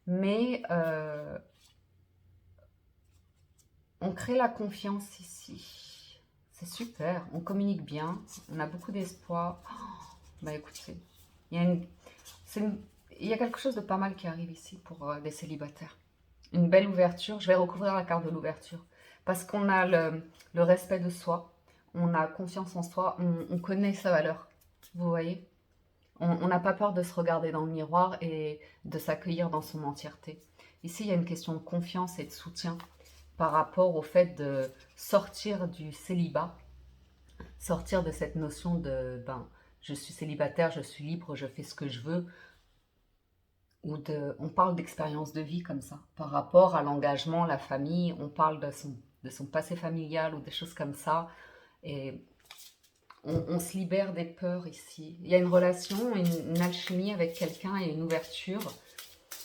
Mais on crée la confiance ici. C'est super, on communique bien, on a beaucoup d'espoir. Oh, bah écoutez, il y a quelque chose de pas mal qui arrive ici pour des célibataires. Une belle ouverture, je vais recouvrir la carte de l'ouverture. Parce qu'on a le respect de soi, on a confiance en soi, on connaît sa valeur. Vous voyez, on n'a pas peur de se regarder dans le miroir et de s'accueillir dans son entièreté. Ici, il y a une question de confiance et de soutien par rapport au fait de sortir du célibat, sortir de cette notion de je suis célibataire, je suis libre, je fais ce que je veux, on parle d'expérience de vie comme ça, par rapport à l'engagement, la famille, on parle de son passé familial ou des choses comme ça, et on se libère des peurs ici. Il y a une relation, une alchimie avec quelqu'un et une ouverture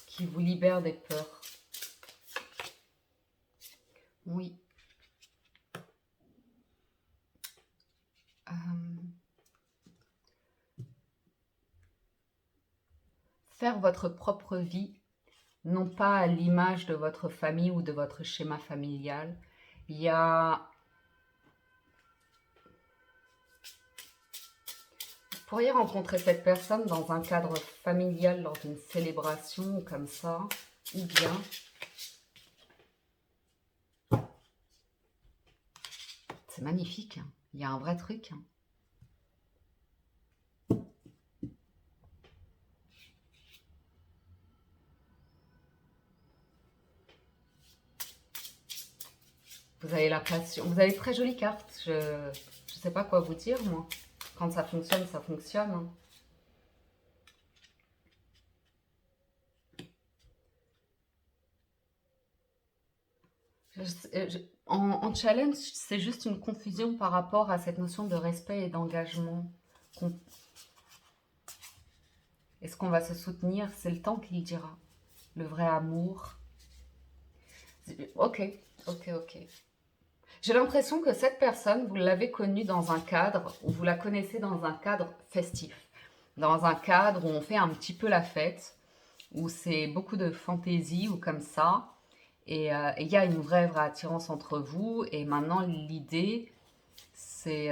qui vous libère des peurs. Oui. Faire votre propre vie, non pas à l'image de votre famille ou de votre schéma familial. Il y a... Vous pourriez rencontrer cette personne dans un cadre familial lors d'une célébration ou comme ça, ou bien... C'est magnifique, hein. Il y a un vrai truc, hein. Vous avez la passion. Vous avez de très jolies cartes. Je ne sais pas quoi vous dire, moi. Quand ça fonctionne, ça fonctionne, hein. En challenge, c'est juste une confusion par rapport à cette notion de respect et d'engagement. Est-ce qu'on va se soutenir? C'est le temps qui le dira. Le vrai amour. Ok. J'ai l'impression que cette personne, vous l'avez connue dans un cadre, ou vous la connaissez dans un cadre festif. Dans un cadre où on fait un petit peu la fête, où c'est beaucoup de fantaisie ou comme ça. Et il y a une vraie attirance entre vous. Et maintenant, l'idée, c'est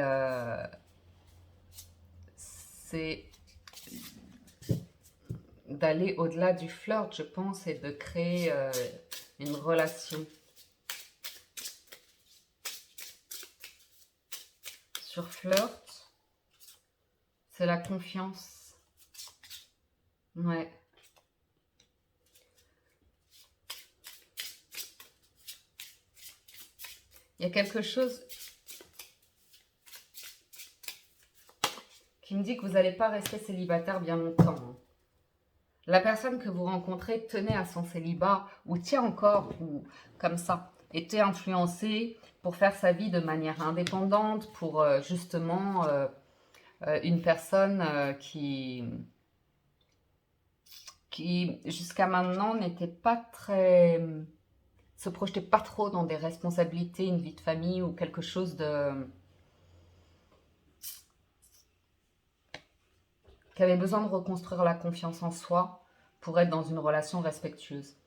d'aller au-delà du flirt, je pense, et de créer une relation. Sur flirt, c'est la confiance. Ouais. Il y a quelque chose qui me dit que vous n'allez pas rester célibataire bien longtemps, hein. La personne que vous rencontrez tenait à son célibat, ou tient encore, ou comme ça, était influencée pour faire sa vie de manière indépendante, pour justement une personne qui jusqu'à maintenant n'était pas très... se projetait pas trop dans des responsabilités, une vie de famille ou quelque chose de... qui avait besoin de reconstruire la confiance en soi pour être dans une relation respectueuse.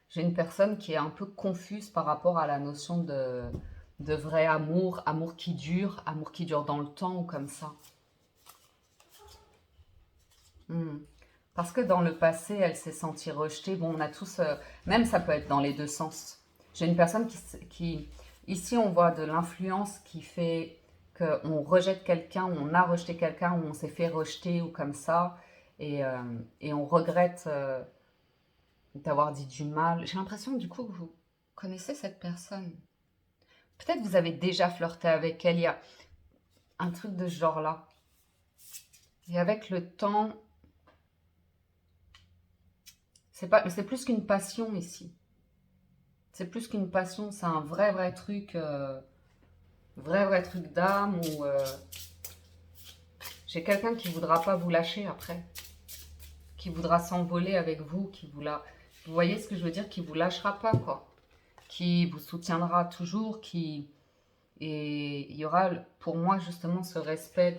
J'ai une personne qui est un peu confuse par rapport à la notion de vrai amour, amour qui dure dans le temps ou comme ça. Parce que dans le passé, elle s'est sentie rejetée. Bon, on a tous... même ça peut être dans les deux sens. J'ai une personne qui... Ici, on voit de l'influence qui fait qu'on rejette quelqu'un, ou on a rejeté quelqu'un, ou on s'est fait rejeter, ou comme ça. Et on regrette d'avoir dit du mal. J'ai l'impression, du coup, que vous connaissez cette personne. Peut-être vous avez déjà flirté avec elle, il y a un truc de ce genre-là. Et avec le temps, c'est plus qu'une passion ici. C'est plus qu'une passion, c'est un vrai truc, vrai truc d'âme où j'ai quelqu'un qui voudra pas vous lâcher après, qui voudra s'envoler avec vous, vous voyez ce que je veux dire, qui vous lâchera pas quoi, qui vous soutiendra toujours, et il y aura pour moi justement ce respect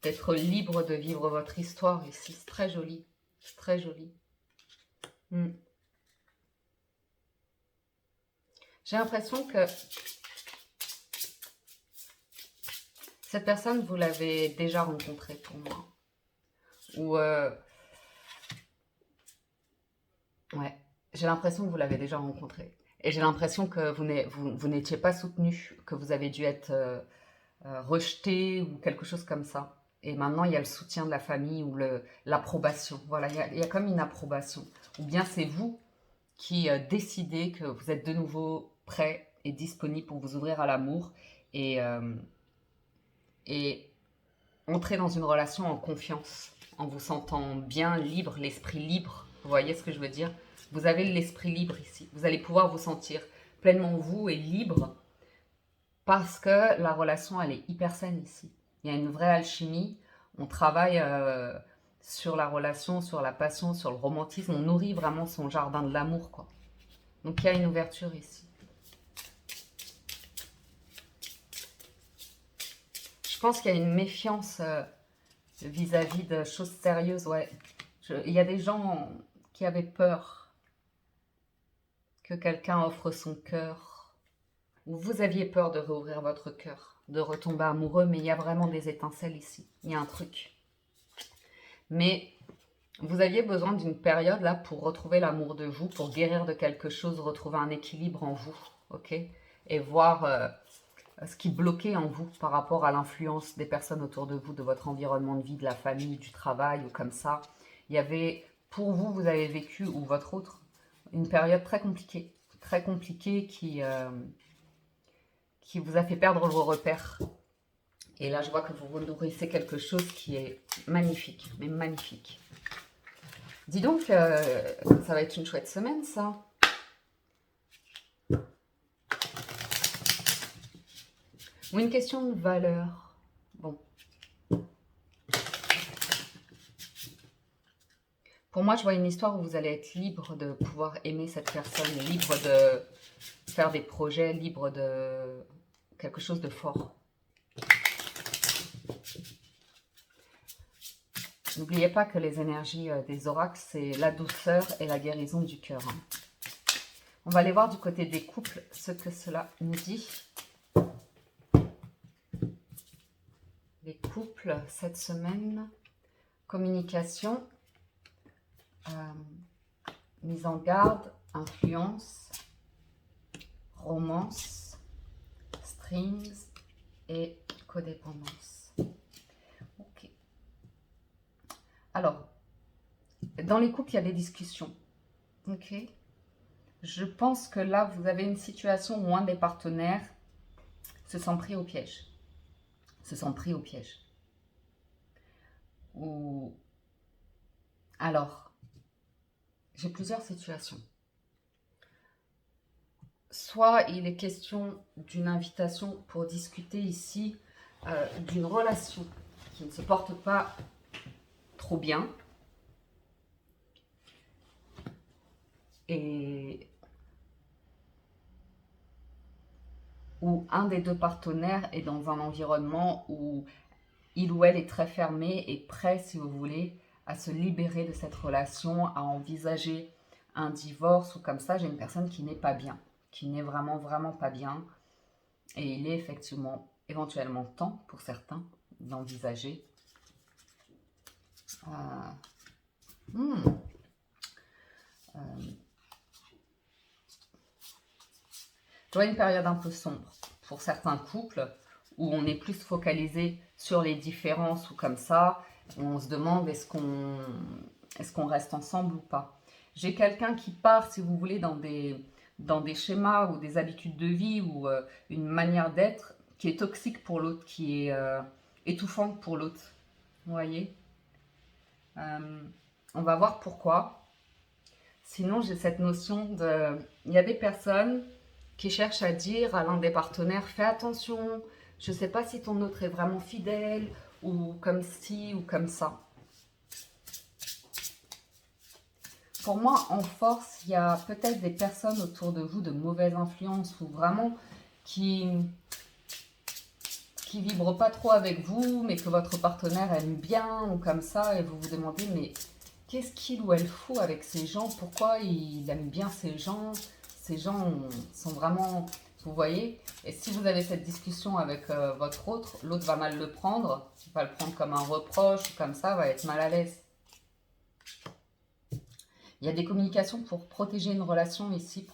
d'être libre de vivre votre histoire ici. C'est très joli. C'est très joli. J'ai l'impression que cette personne, vous l'avez déjà rencontrée pour moi. Ou ouais, j'ai l'impression que vous l'avez déjà rencontrée. Et j'ai l'impression que vous n'étiez pas soutenu, que vous avez dû être rejeté ou quelque chose comme ça. Et maintenant, il y a le soutien de la famille ou l'approbation. Voilà, il y a comme une approbation. Ou bien c'est vous qui décidez que vous êtes de nouveau prêt et disponible pour vous ouvrir à l'amour et entrer dans une relation en confiance, en vous sentant bien libre, l'esprit libre. Vous voyez ce que je veux dire? Vous avez l'esprit libre ici. Vous allez pouvoir vous sentir pleinement vous et libre parce que la relation, elle est hyper saine ici. Il y a une vraie alchimie. On travaille sur la relation, sur la passion, sur le romantisme. On nourrit vraiment son jardin de l'amour, quoi. Donc, il y a une ouverture ici. Je pense qu'il y a une méfiance vis-à-vis de choses sérieuses. Ouais. Il y a des gens qui avaient peur que quelqu'un offre son cœur. Ou vous aviez peur de réouvrir votre cœur, de retomber amoureux, mais il y a vraiment des étincelles ici. Il y a un truc. Mais vous aviez besoin d'une période là pour retrouver l'amour de vous, pour guérir de quelque chose, retrouver un équilibre en vous, ok? Et voir ce qui bloquait en vous par rapport à l'influence des personnes autour de vous, de votre environnement de vie, de la famille, du travail ou comme ça. Il y avait, pour vous, vous avez vécu, ou votre autre, une période très compliquée qui vous a fait perdre vos repères. Et là, je vois que vous vous nourrissez quelque chose qui est magnifique, mais magnifique. Dis donc, ça va être une chouette semaine, ça. Ou une question de valeur. Bon. Pour moi, je vois une histoire où vous allez être libre de pouvoir aimer cette personne, libre de faire des projets, libre de quelque chose de fort. N'oubliez pas que les énergies des oracles, c'est la douceur et la guérison du cœur. On va aller voir du côté des couples ce que cela nous dit. Les couples, cette semaine, communication, mise en garde, influence, romance, strings et codépendance. Ok. Alors, dans les couples, il y a des discussions. Ok. Je pense que là, vous avez une situation où un des partenaires se sent pris au piège. Ou... Alors, j'ai plusieurs situations. Soit il est question d'une invitation pour discuter ici d'une relation qui ne se porte pas trop bien. Et où un des deux partenaires est dans un environnement où il ou elle est très fermé et prêt, si vous voulez, à se libérer de cette relation, à envisager un divorce ou comme ça. J'ai une personne qui n'est pas bien, qui n'est vraiment pas bien. Et il est effectivement, éventuellement temps pour certains d'envisager je vois une période un peu sombre pour certains couples où on est plus focalisé sur les différences ou comme ça. On se demande est-ce qu'on est-ce qu'on reste ensemble ou pas? J'ai quelqu'un qui part, si vous voulez, dans des schémas ou des habitudes de vie ou une manière d'être qui est toxique pour l'autre, qui est étouffante pour l'autre. Vous voyez? On va voir pourquoi. Sinon, j'ai cette notion de... Il y a des personnes qui cherchent à dire à l'un des partenaires, fais attention, je ne sais pas si ton autre est vraiment fidèle, ou comme ci, ou comme ça. Pour moi, en force, il y a peut-être des personnes autour de vous de mauvaise influence, ou vraiment qui vibrent pas trop avec vous, mais que votre partenaire aime bien, ou comme ça, et vous vous demandez, mais qu'est-ce qu'il ou elle fout avec ces gens? Pourquoi il aime bien ces gens? Ces gens sont vraiment... Vous voyez? Et si vous avez cette discussion avec votre autre, l'autre va mal le prendre. Il va le prendre comme un reproche, ou comme ça, va être mal à l'aise. Il y a des communications pour protéger une relation ici.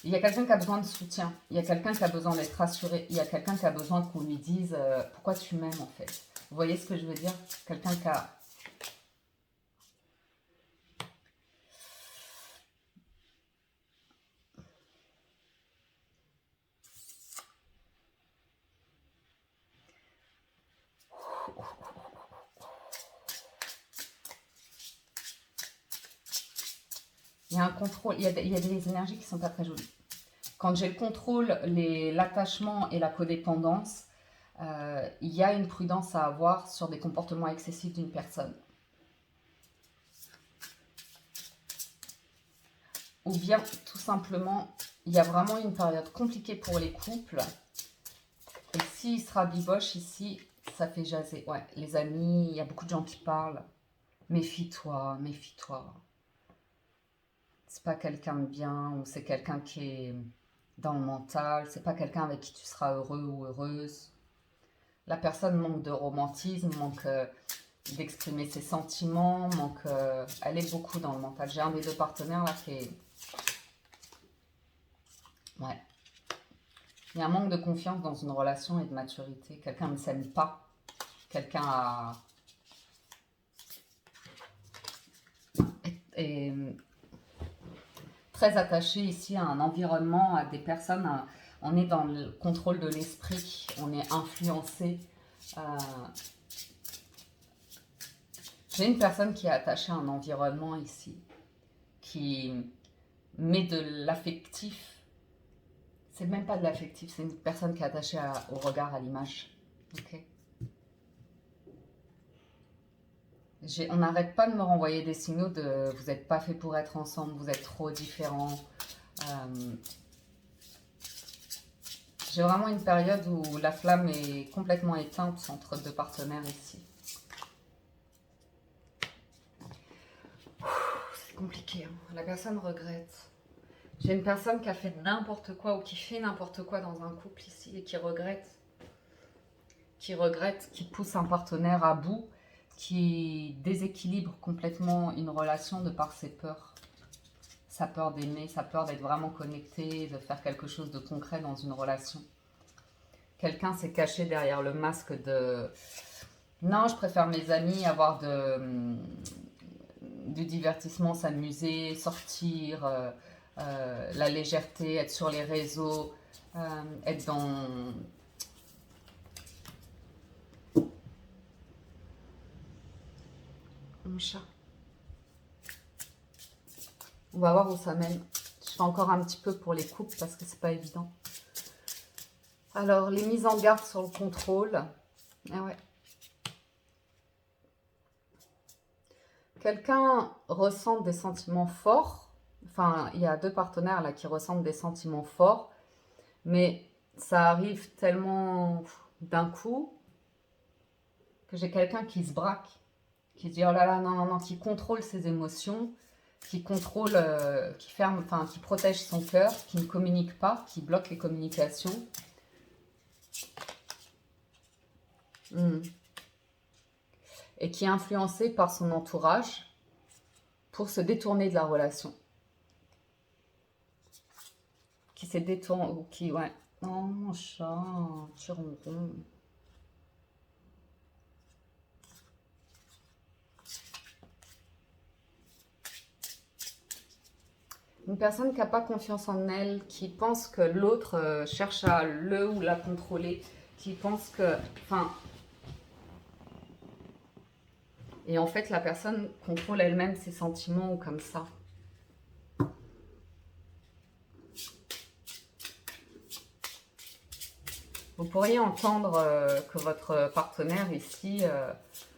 Il y a quelqu'un qui a besoin de soutien. Il y a quelqu'un qui a besoin d'être rassuré. Il y a quelqu'un qui a besoin qu'on lui dise pourquoi tu m'aimes en fait. Vous voyez ce que je veux dire? Quelqu'un qui a... Il y a un contrôle, il y a des énergies qui ne sont pas très jolies. Quand j'ai le contrôle, l'attachement et la codépendance, il y a une prudence à avoir sur des comportements excessifs d'une personne. Ou bien, tout simplement, il y a vraiment une période compliquée pour les couples. Et s'il se rabiboche ici, ça fait jaser. Ouais, les amis, il y a beaucoup de gens qui parlent. Méfie-toi, méfie-toi. C'est pas quelqu'un de bien ou c'est quelqu'un qui est dans le mental. C'est pas quelqu'un avec qui tu seras heureux ou heureuse. La personne manque de romantisme, manque d'exprimer ses sentiments, manque... elle est beaucoup dans le mental. J'ai un des deux partenaires là qui est... Ouais. Il y a un manque de confiance dans une relation et de maturité. Quelqu'un ne s'aime pas. Quelqu'un a... est très attaché ici à un environnement, à des personnes. On est dans le contrôle de l'esprit. On est influencé. J'ai une personne qui est attachée à un environnement ici. Qui met de l'affectif. C'est même pas de l'affectif. C'est une personne qui est attachée au regard, à l'image. Ok. On n'arrête pas de me renvoyer des signaux de vous n'êtes pas fait pour être ensemble, vous êtes trop différents. J'ai vraiment une période où la flamme est complètement éteinte entre deux partenaires ici. C'est compliqué, hein. La personne regrette. J'ai une personne qui a fait n'importe quoi ou qui fait n'importe quoi dans un couple ici et qui regrette, qui pousse un partenaire à bout, qui déséquilibre complètement une relation de par ses peurs. Sa peur d'aimer, sa peur d'être vraiment connecté, de faire quelque chose de concret dans une relation. Quelqu'un s'est caché derrière le masque de « Non, je préfère mes amis, avoir du divertissement, s'amuser, sortir, la légèreté, être sur les réseaux, être dans... » Mon chat. On va voir où ça mène. Je fais encore un petit peu pour les couples parce que c'est pas évident. Alors, les mises en garde sur le contrôle. Ah ouais. Quelqu'un ressent des sentiments forts. Enfin, il y a deux partenaires là qui ressentent des sentiments forts. Mais ça arrive tellement d'un coup que j'ai quelqu'un qui se braque. Qui se dit, oh là là, non, non, non, qui contrôle ses émotions, qui contrôle, qui ferme, enfin, qui protège son cœur, qui ne communique pas, qui bloque les communications. Et qui est influencé par son entourage pour se détourner de la relation. Qui s'est détourné, ou qui, ouais. Oh mon chat, tu ronronnes. Une personne qui n'a pas confiance en elle, qui pense que l'autre cherche à le ou la contrôler, qui pense que... Enfin... Et en fait, la personne contrôle elle-même ses sentiments ou comme ça. Vous pourriez entendre que votre partenaire ici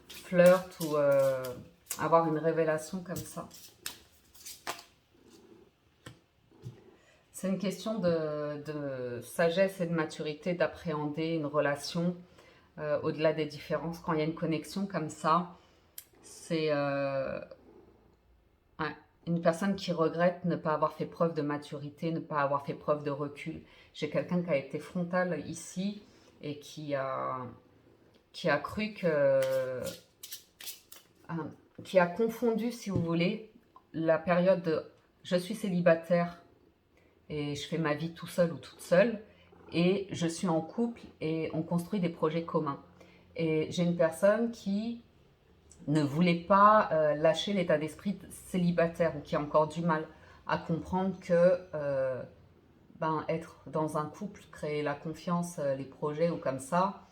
flirte ou avoir une révélation comme ça. C'est une question de sagesse et de maturité d'appréhender une relation au-delà des différences. Quand il y a une connexion comme ça, c'est une personne qui regrette ne pas avoir fait preuve de maturité, ne pas avoir fait preuve de recul. J'ai quelqu'un qui a été frontal ici et qui a cru que... qui a confondu, si vous voulez, la période de je suis célibataire et je fais ma vie tout seul ou toute seule, et je suis en couple et on construit des projets communs. Et j'ai une personne qui ne voulait pas lâcher l'état d'esprit célibataire ou qui a encore du mal à comprendre que être dans un couple, créer la confiance, les projets ou comme ça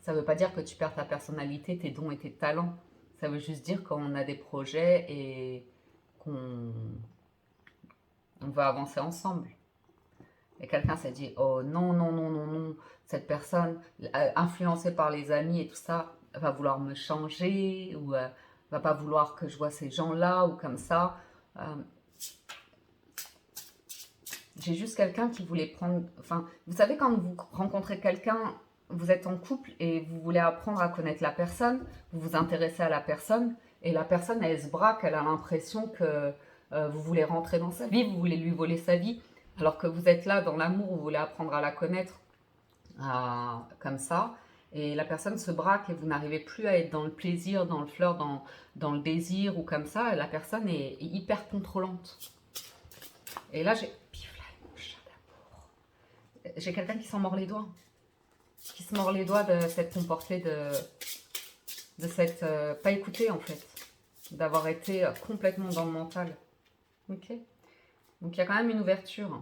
ne veut pas dire que tu perds ta personnalité, tes dons et tes talents. Ça veut juste dire qu'on a des projets et qu'on va avancer ensemble. Et quelqu'un s'est dit, oh non, non, non, non, non, cette personne, influencée par les amis et tout ça, va vouloir me changer ou va pas vouloir que je vois ces gens-là ou comme ça. J'ai juste quelqu'un qui voulait prendre... Enfin, vous savez, quand vous rencontrez quelqu'un, vous êtes en couple et vous voulez apprendre à connaître la personne, vous vous intéressez à la personne et la personne, elle se braque, elle a l'impression que vous voulez rentrer dans sa vie, vous voulez lui voler sa vie. Alors que vous êtes là dans l'amour, vous voulez apprendre à la connaître comme ça. Et la personne se braque et vous n'arrivez plus à être dans le plaisir, dans le flirt, dans le désir ou comme ça. La personne est hyper contrôlante. Et là, j'ai quelqu'un qui s'en mord les doigts. Qui se mord les doigts de s'être comporté, de s'être pas écouté en fait. D'avoir été complètement dans le mental. Ok ? Donc il y a quand même une ouverture.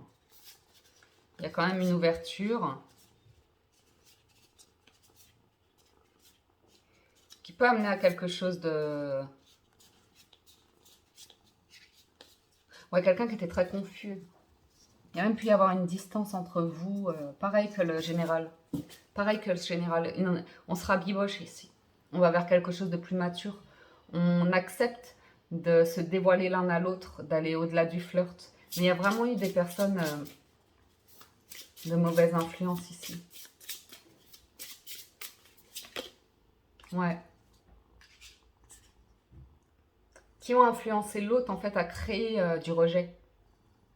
Il y a quand même une ouverture qui peut amener à quelque chose de... Ouais, quelqu'un qui était très confus. Il y a même pu y avoir une distance entre vous, pareil que le général. Pareil que le général. On se rabiboche ici. On va vers quelque chose de plus mature. On accepte de se dévoiler l'un à l'autre, d'aller au-delà du flirt. Mais il y a vraiment eu des personnes de mauvaise influence ici. Ouais. Qui ont influencé l'autre, en fait, à créer du rejet.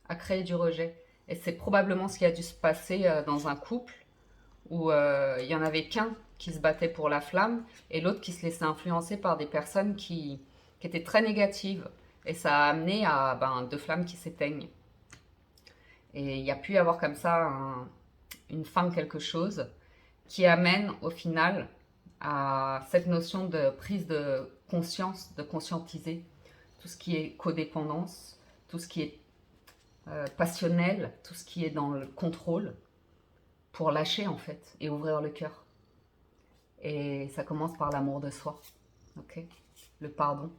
À créer du rejet. Et c'est probablement ce qui a dû se passer dans un couple où il n'y en avait qu'un qui se battait pour la flamme et l'autre qui se laissait influencer par des personnes qui étaient très négatives. Et ça a amené à deux flammes qui s'éteignent. Et il y a pu y avoir comme ça une fin de quelque chose qui amène au final à cette notion de prise de conscience, de conscientiser tout ce qui est codépendance, tout ce qui est passionnel, tout ce qui est dans le contrôle, pour lâcher en fait et ouvrir le cœur. Et ça commence par l'amour de soi, ok ? Le pardon.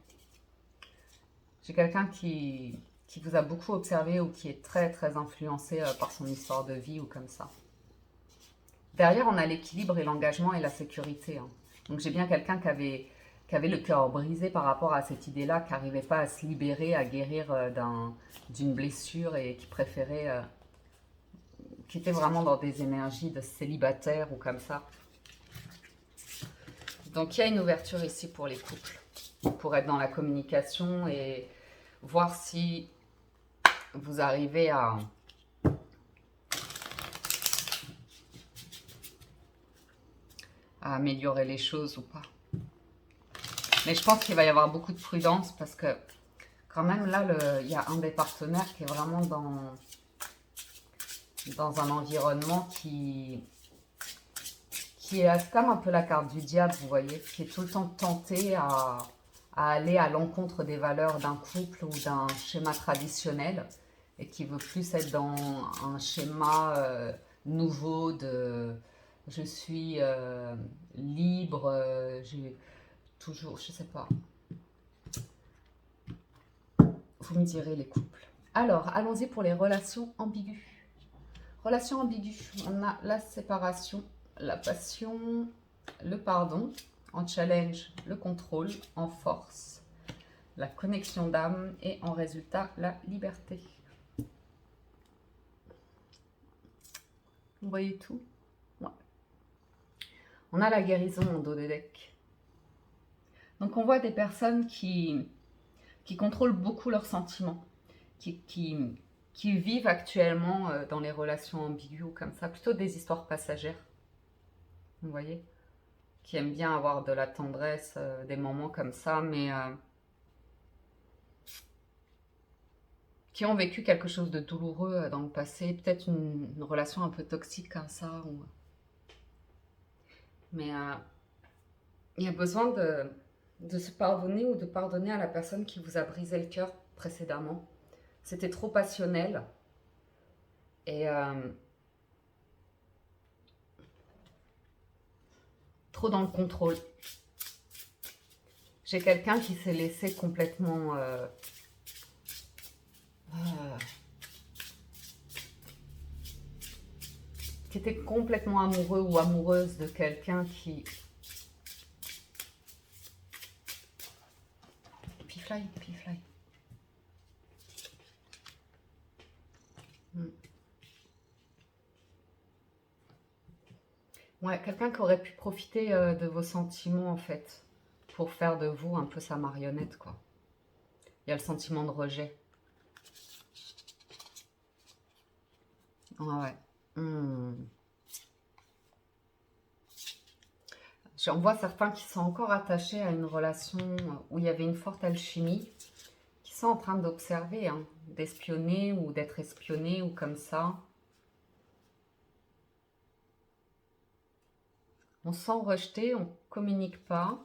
J'ai quelqu'un qui vous a beaucoup observé ou qui est très très influencé par son histoire de vie ou comme ça. Derrière, on a l'équilibre et l'engagement et la sécurité. Hein. Donc j'ai bien quelqu'un qui avait le cœur brisé par rapport à cette idée-là, qui n'arrivait pas à se libérer, à guérir d'une blessure et qui préférait, qui était vraiment dans des énergies de célibataire ou comme ça. Donc il y a une ouverture ici pour les couples, pour être dans la communication et voir si vous arrivez à améliorer les choses ou pas. Mais je pense qu'il va y avoir beaucoup de prudence parce que quand même là, il y a un des partenaires qui est vraiment dans un environnement qui est comme un peu la carte du diable, vous voyez, qui est tout le temps tenté à aller à l'encontre des valeurs d'un couple ou d'un schéma traditionnel. et qui veut plus être dans un schéma nouveau de je suis libre, j'ai toujours, je sais pas. Vous me direz les couples. Alors, allons-y pour les relations ambiguës. Relations ambiguës, on a la séparation, la passion, le pardon, en challenge, le contrôle, en force, la connexion d'âme et en résultat, la liberté. Vous voyez tout? Ouais. On a la guérison en dos des decks. Donc on voit des personnes qui contrôlent beaucoup leurs sentiments, qui vivent actuellement dans les relations ambiguës ou comme ça, plutôt des histoires passagères. Vous voyez? Qui aiment bien avoir de la tendresse, des moments comme ça, mais qui ont vécu quelque chose de douloureux dans le passé, peut-être une relation un peu toxique comme ça. Mais il y a besoin de se pardonner ou de pardonner à la personne qui vous a brisé le cœur précédemment. C'était trop passionnel. Et trop dans le contrôle. J'ai quelqu'un qui s'est laissé complètement... qui était complètement amoureux ou amoureuse de quelqu'un qui... Pifly. Ouais, quelqu'un qui aurait pu profiter de vos sentiments, en fait, pour faire de vous un peu sa marionnette, quoi. Il y a le sentiment de rejet. Ah ouais. J'en vois certains qui sont encore attachés à une relation où il y avait une forte alchimie, qui sont en train d'observer, hein, d'espionner ou d'être espionnés ou comme ça. On se sent rejeté, on ne communique pas.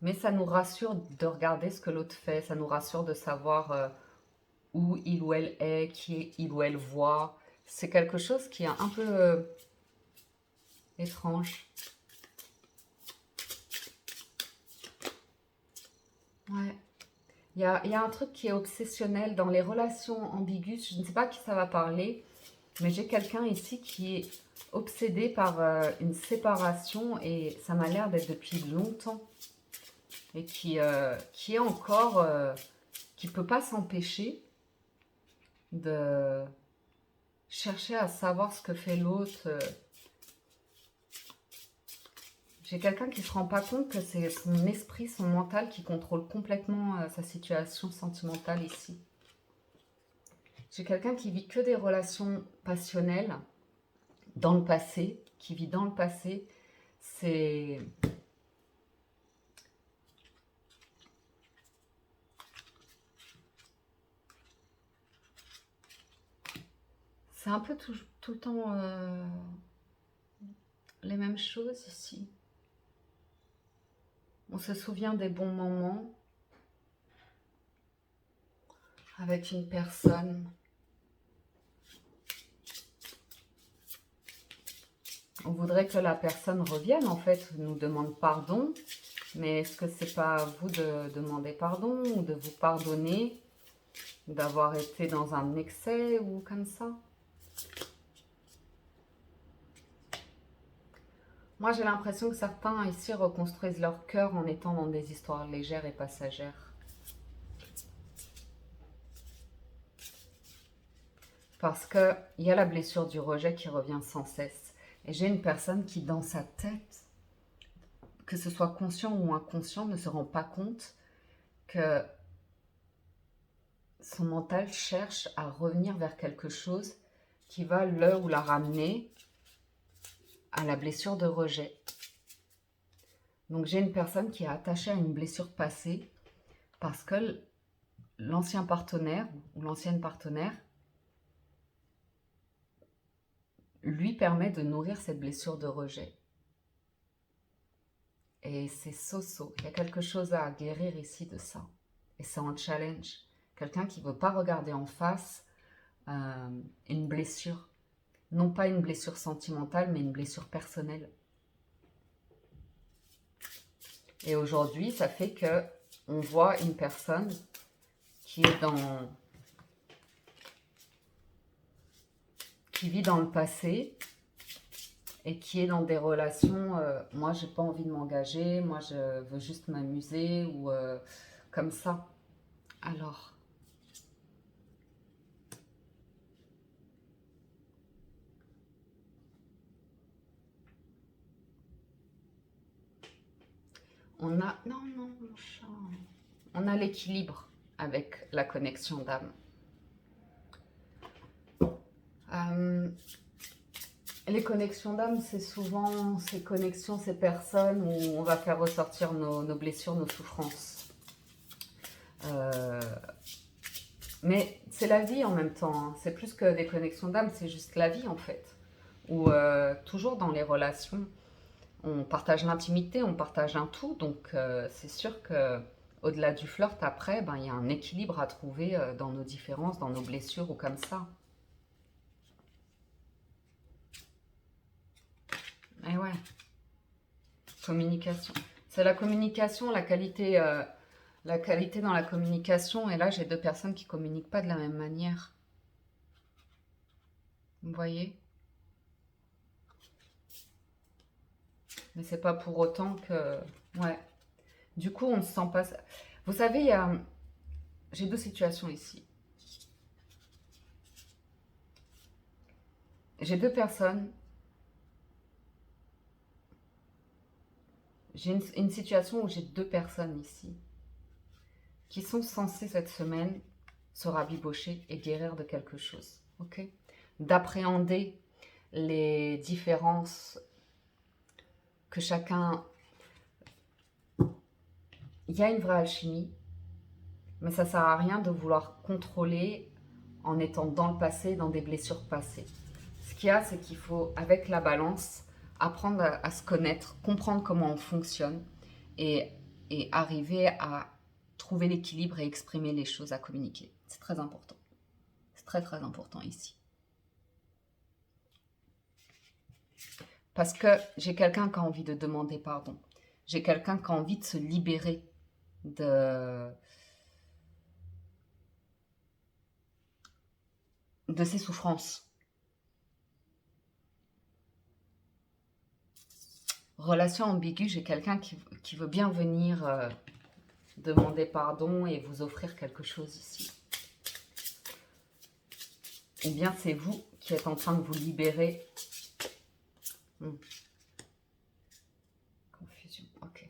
Mais ça nous rassure de regarder ce que l'autre fait. Ça nous rassure de savoir où il ou elle est, qui il ou elle voit. C'est quelque chose qui est un peu étrange. Ouais. Il y a un truc qui est obsessionnel dans les relations ambiguës. Je ne sais pas à qui ça va parler, mais j'ai quelqu'un ici qui est obsédé par une séparation et ça m'a l'air d'être depuis longtemps. Et qui est encore, qui ne peut pas s'empêcher de chercher à savoir ce que fait l'autre. J'ai quelqu'un qui ne se rend pas compte que c'est son esprit, son mental qui contrôle complètement sa situation sentimentale ici. J'ai quelqu'un qui vit que des relations passionnelles dans le passé, qui vit dans le passé. C'est un peu tout le temps les mêmes choses ici. On se souvient des bons moments avec une personne. On voudrait que la personne revienne, en fait, nous demande pardon. Mais est-ce que c'est pas à vous de demander pardon ou de vous pardonner d'avoir été dans un excès ou comme ça? Moi, j'ai l'impression que certains ici reconstruisent leur cœur en étant dans des histoires légères et passagères. Parce qu'il y a la blessure du rejet qui revient sans cesse. Et j'ai une personne qui, dans sa tête, que ce soit conscient ou inconscient, ne se rend pas compte que son mental cherche à revenir vers quelque chose qui va le ou la ramener à la blessure de rejet. Donc j'ai une personne qui est attachée à une blessure passée parce que l'ancien partenaire ou l'ancienne partenaire lui permet de nourrir cette blessure de rejet. Et c'est so-so. Il y a quelque chose à guérir ici de ça. Et c'est un challenge. Quelqu'un qui ne veut pas regarder en face une blessure. Non pas une blessure sentimentale, mais une blessure personnelle. Et aujourd'hui, ça fait que on voit une personne qui vit dans le passé et qui est dans des relations, moi j'ai pas envie de m'engager, moi je veux juste m'amuser ou comme ça. Alors, on a, non, mon chat, on a l'équilibre avec la connexion d'âme. Les connexions d'âme, c'est souvent ces connexions, ces personnes où on va faire ressortir nos blessures, nos souffrances. Mais c'est la vie en même temps, hein. C'est plus que des connexions d'âme, c'est juste la vie en fait. Où toujours dans les relations, on partage l'intimité, on partage un tout, donc c'est sûr que au-delà du flirt, après, ben, il y a un équilibre à trouver dans nos différences, dans nos blessures ou comme ça. Et ouais, communication. C'est la communication, la qualité dans la communication. Et là, j'ai deux personnes qui communiquent pas de la même manière. Vous voyez? Mais c'est pas pour autant que... Ouais. Du coup, on se sent pas... Vous savez, j'ai deux situations ici. J'ai deux personnes. J'ai une situation où j'ai deux personnes ici qui sont censées cette semaine se rabibocher et guérir de quelque chose. Ok? D'appréhender les différences que chacun... Il y a une vraie alchimie, mais ça sert à rien de vouloir contrôler en étant dans le passé, dans des blessures passées. Ce qu'il y a, c'est qu'il faut, avec la balance, apprendre à se connaître, comprendre comment on fonctionne et arriver à trouver l'équilibre et exprimer les choses à communiquer. C'est très important. C'est très très important ici. Parce que j'ai quelqu'un qui a envie de demander pardon. J'ai quelqu'un qui a envie de se libérer de ses souffrances. Relation ambiguë, j'ai quelqu'un qui veut bien venir demander pardon et vous offrir quelque chose ici. Ou bien c'est vous qui êtes en train de vous libérer. Confusion, ok.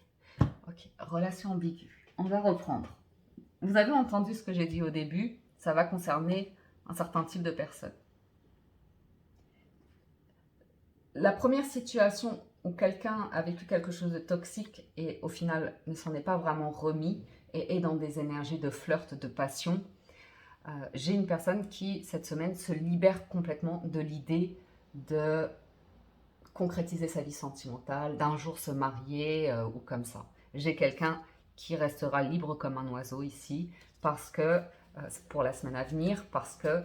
Ok, relation ambiguë. On va reprendre. Vous avez entendu ce que j'ai dit au début, ça va concerner un certain type de personnes. La première situation où quelqu'un a vécu quelque chose de toxique et au final ne s'en est pas vraiment remis et est dans des énergies de flirt, de passion, j'ai une personne qui, cette semaine, se libère complètement de l'idée de concrétiser sa vie sentimentale, d'un jour se marier ou comme ça. J'ai quelqu'un qui restera libre comme un oiseau ici parce que, pour la semaine à venir, parce que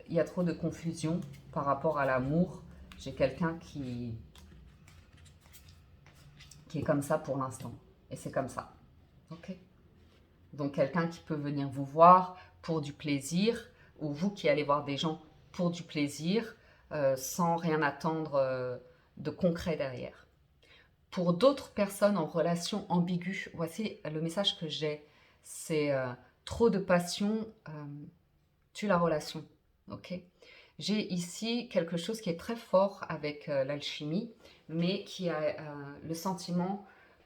il y a trop de confusion par rapport à l'amour. J'ai quelqu'un qui est comme ça pour l'instant. Et c'est comme ça. Ok? Donc quelqu'un qui peut venir vous voir pour du plaisir, ou vous qui allez voir des gens pour du plaisir, sans rien attendre de concret derrière. Pour d'autres personnes en relation ambiguë, voici le message que j'ai. C'est trop de passion tue la relation. Ok? J'ai ici quelque chose qui est très fort avec l'alchimie, mais qui a le sentiment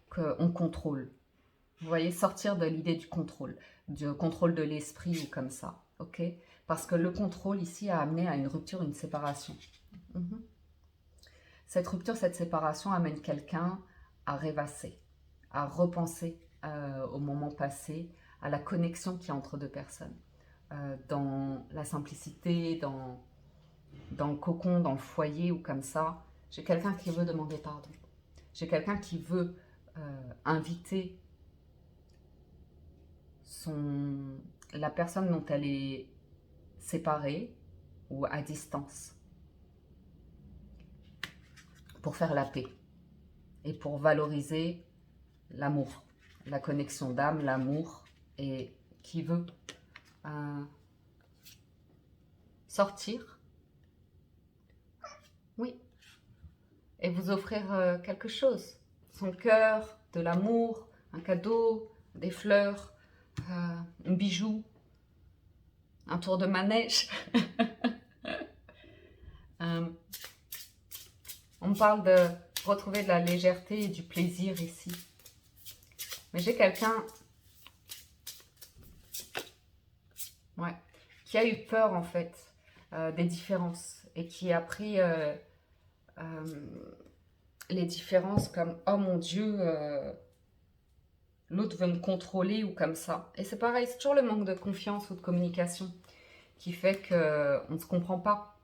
qu'on contrôle. Vous voyez, sortir de l'idée du contrôle de l'esprit ou comme ça, ok? Parce que le contrôle ici a amené à une rupture, une séparation. Cette rupture, cette séparation amène quelqu'un à rêvasser, à repenser au moment passé, à la connexion qu'il y a entre deux personnes, dans la simplicité, dans le cocon, dans le foyer ou comme ça. J'ai quelqu'un qui veut demander pardon. J'ai quelqu'un qui veut inviter la personne dont elle est séparée ou à distance pour faire la paix et pour valoriser l'amour, la connexion d'âme, l'amour, et qui veut sortir, oui, et vous offrir quelque chose, son cœur, de l'amour, un cadeau, des fleurs, un bijou, un tour de manège. On me parle de retrouver de la légèreté et du plaisir ici. Mais j'ai quelqu'un, ouais, qui a eu peur en fait des différences et qui a pris les différences comme « Oh mon Dieu, l'autre veut me contrôler » ou comme ça. Et c'est pareil, c'est toujours le manque de confiance ou de communication qui fait qu'on ne se comprend pas.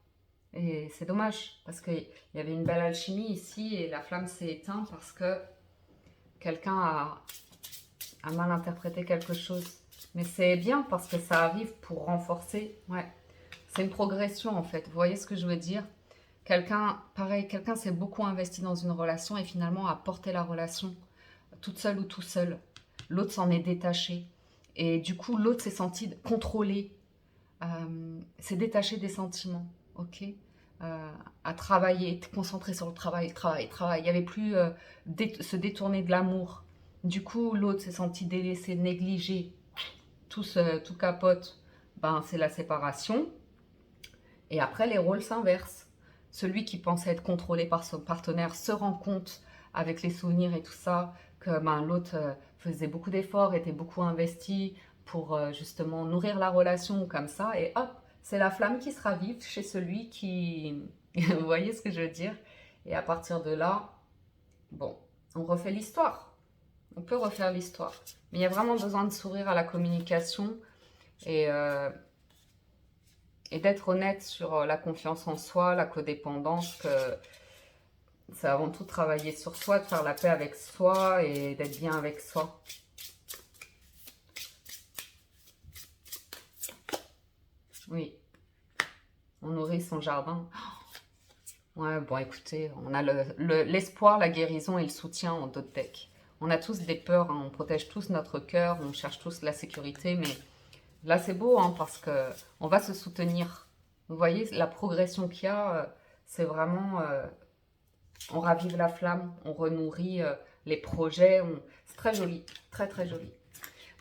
Et c'est dommage, parce qu'il y avait une belle alchimie ici et la flamme s'est éteinte parce que quelqu'un a mal interprété quelque chose. Mais c'est bien parce que ça arrive pour renforcer. Ouais, c'est une progression en fait. Vous voyez ce que je veux dire? Quelqu'un, pareil, quelqu'un s'est beaucoup investi dans une relation et finalement a porté la relation toute seule ou tout seul. L'autre s'en est détaché. Et du coup, l'autre s'est senti contrôlé. S'est détaché des sentiments. Ok, à travailler, concentré sur le travail. Il n'y avait plus se détourner de l'amour. Du coup, l'autre s'est senti délaissé, négligé, tout capote. Ben, c'est la séparation. Et après, les rôles s'inversent. Celui qui pensait être contrôlé par son partenaire se rend compte, avec les souvenirs et tout ça, que ben, l'autre faisait beaucoup d'efforts, était beaucoup investi pour justement nourrir la relation comme ça. Et hop, c'est la flamme qui se ravive chez celui qui... Vous voyez ce que je veux dire? Et à partir de là, bon, on refait l'histoire. On peut refaire l'histoire. Mais il y a vraiment besoin de s'ouvrir à la communication et d'être honnête sur la confiance en soi, la codépendance, que c'est avant tout travailler sur soi, de faire la paix avec soi et d'être bien avec soi. Oui, on nourrit son jardin. Ouais, bon, écoutez, on a l'espoir, la guérison et le soutien en d'autres decks. On a tous des peurs, hein, on protège tous notre cœur, on cherche tous la sécurité, mais là c'est beau hein, parce que on va se soutenir. Vous voyez la progression qu'il y a, c'est vraiment, on ravive la flamme, on renourrit les projets, c'est très joli, très très joli.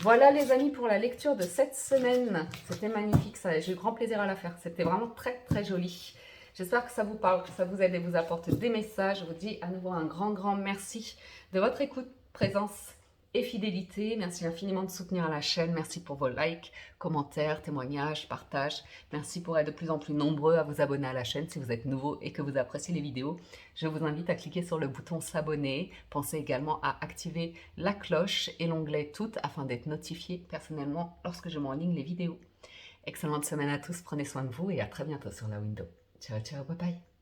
Voilà les amis pour la lecture de cette semaine. C'était magnifique, j'ai eu grand plaisir à la faire. C'était vraiment très très joli. J'espère que ça vous parle, que ça vous aide et vous apporte des messages. Je vous dis à nouveau un grand merci de votre écoute, présence et fidélité. Merci infiniment de soutenir la chaîne. Merci pour vos likes, commentaires, témoignages, partages. Merci pour être de plus en plus nombreux à vous abonner à la chaîne si vous êtes nouveau et que vous appréciez les vidéos. Je vous invite à cliquer sur le bouton s'abonner. Pensez également à activer la cloche et l'onglet toutes afin d'être notifié personnellement lorsque je mets en ligne les vidéos. Excellente semaine à tous, prenez soin de vous et à très bientôt sur la window. Ciao, ciao, bye bye.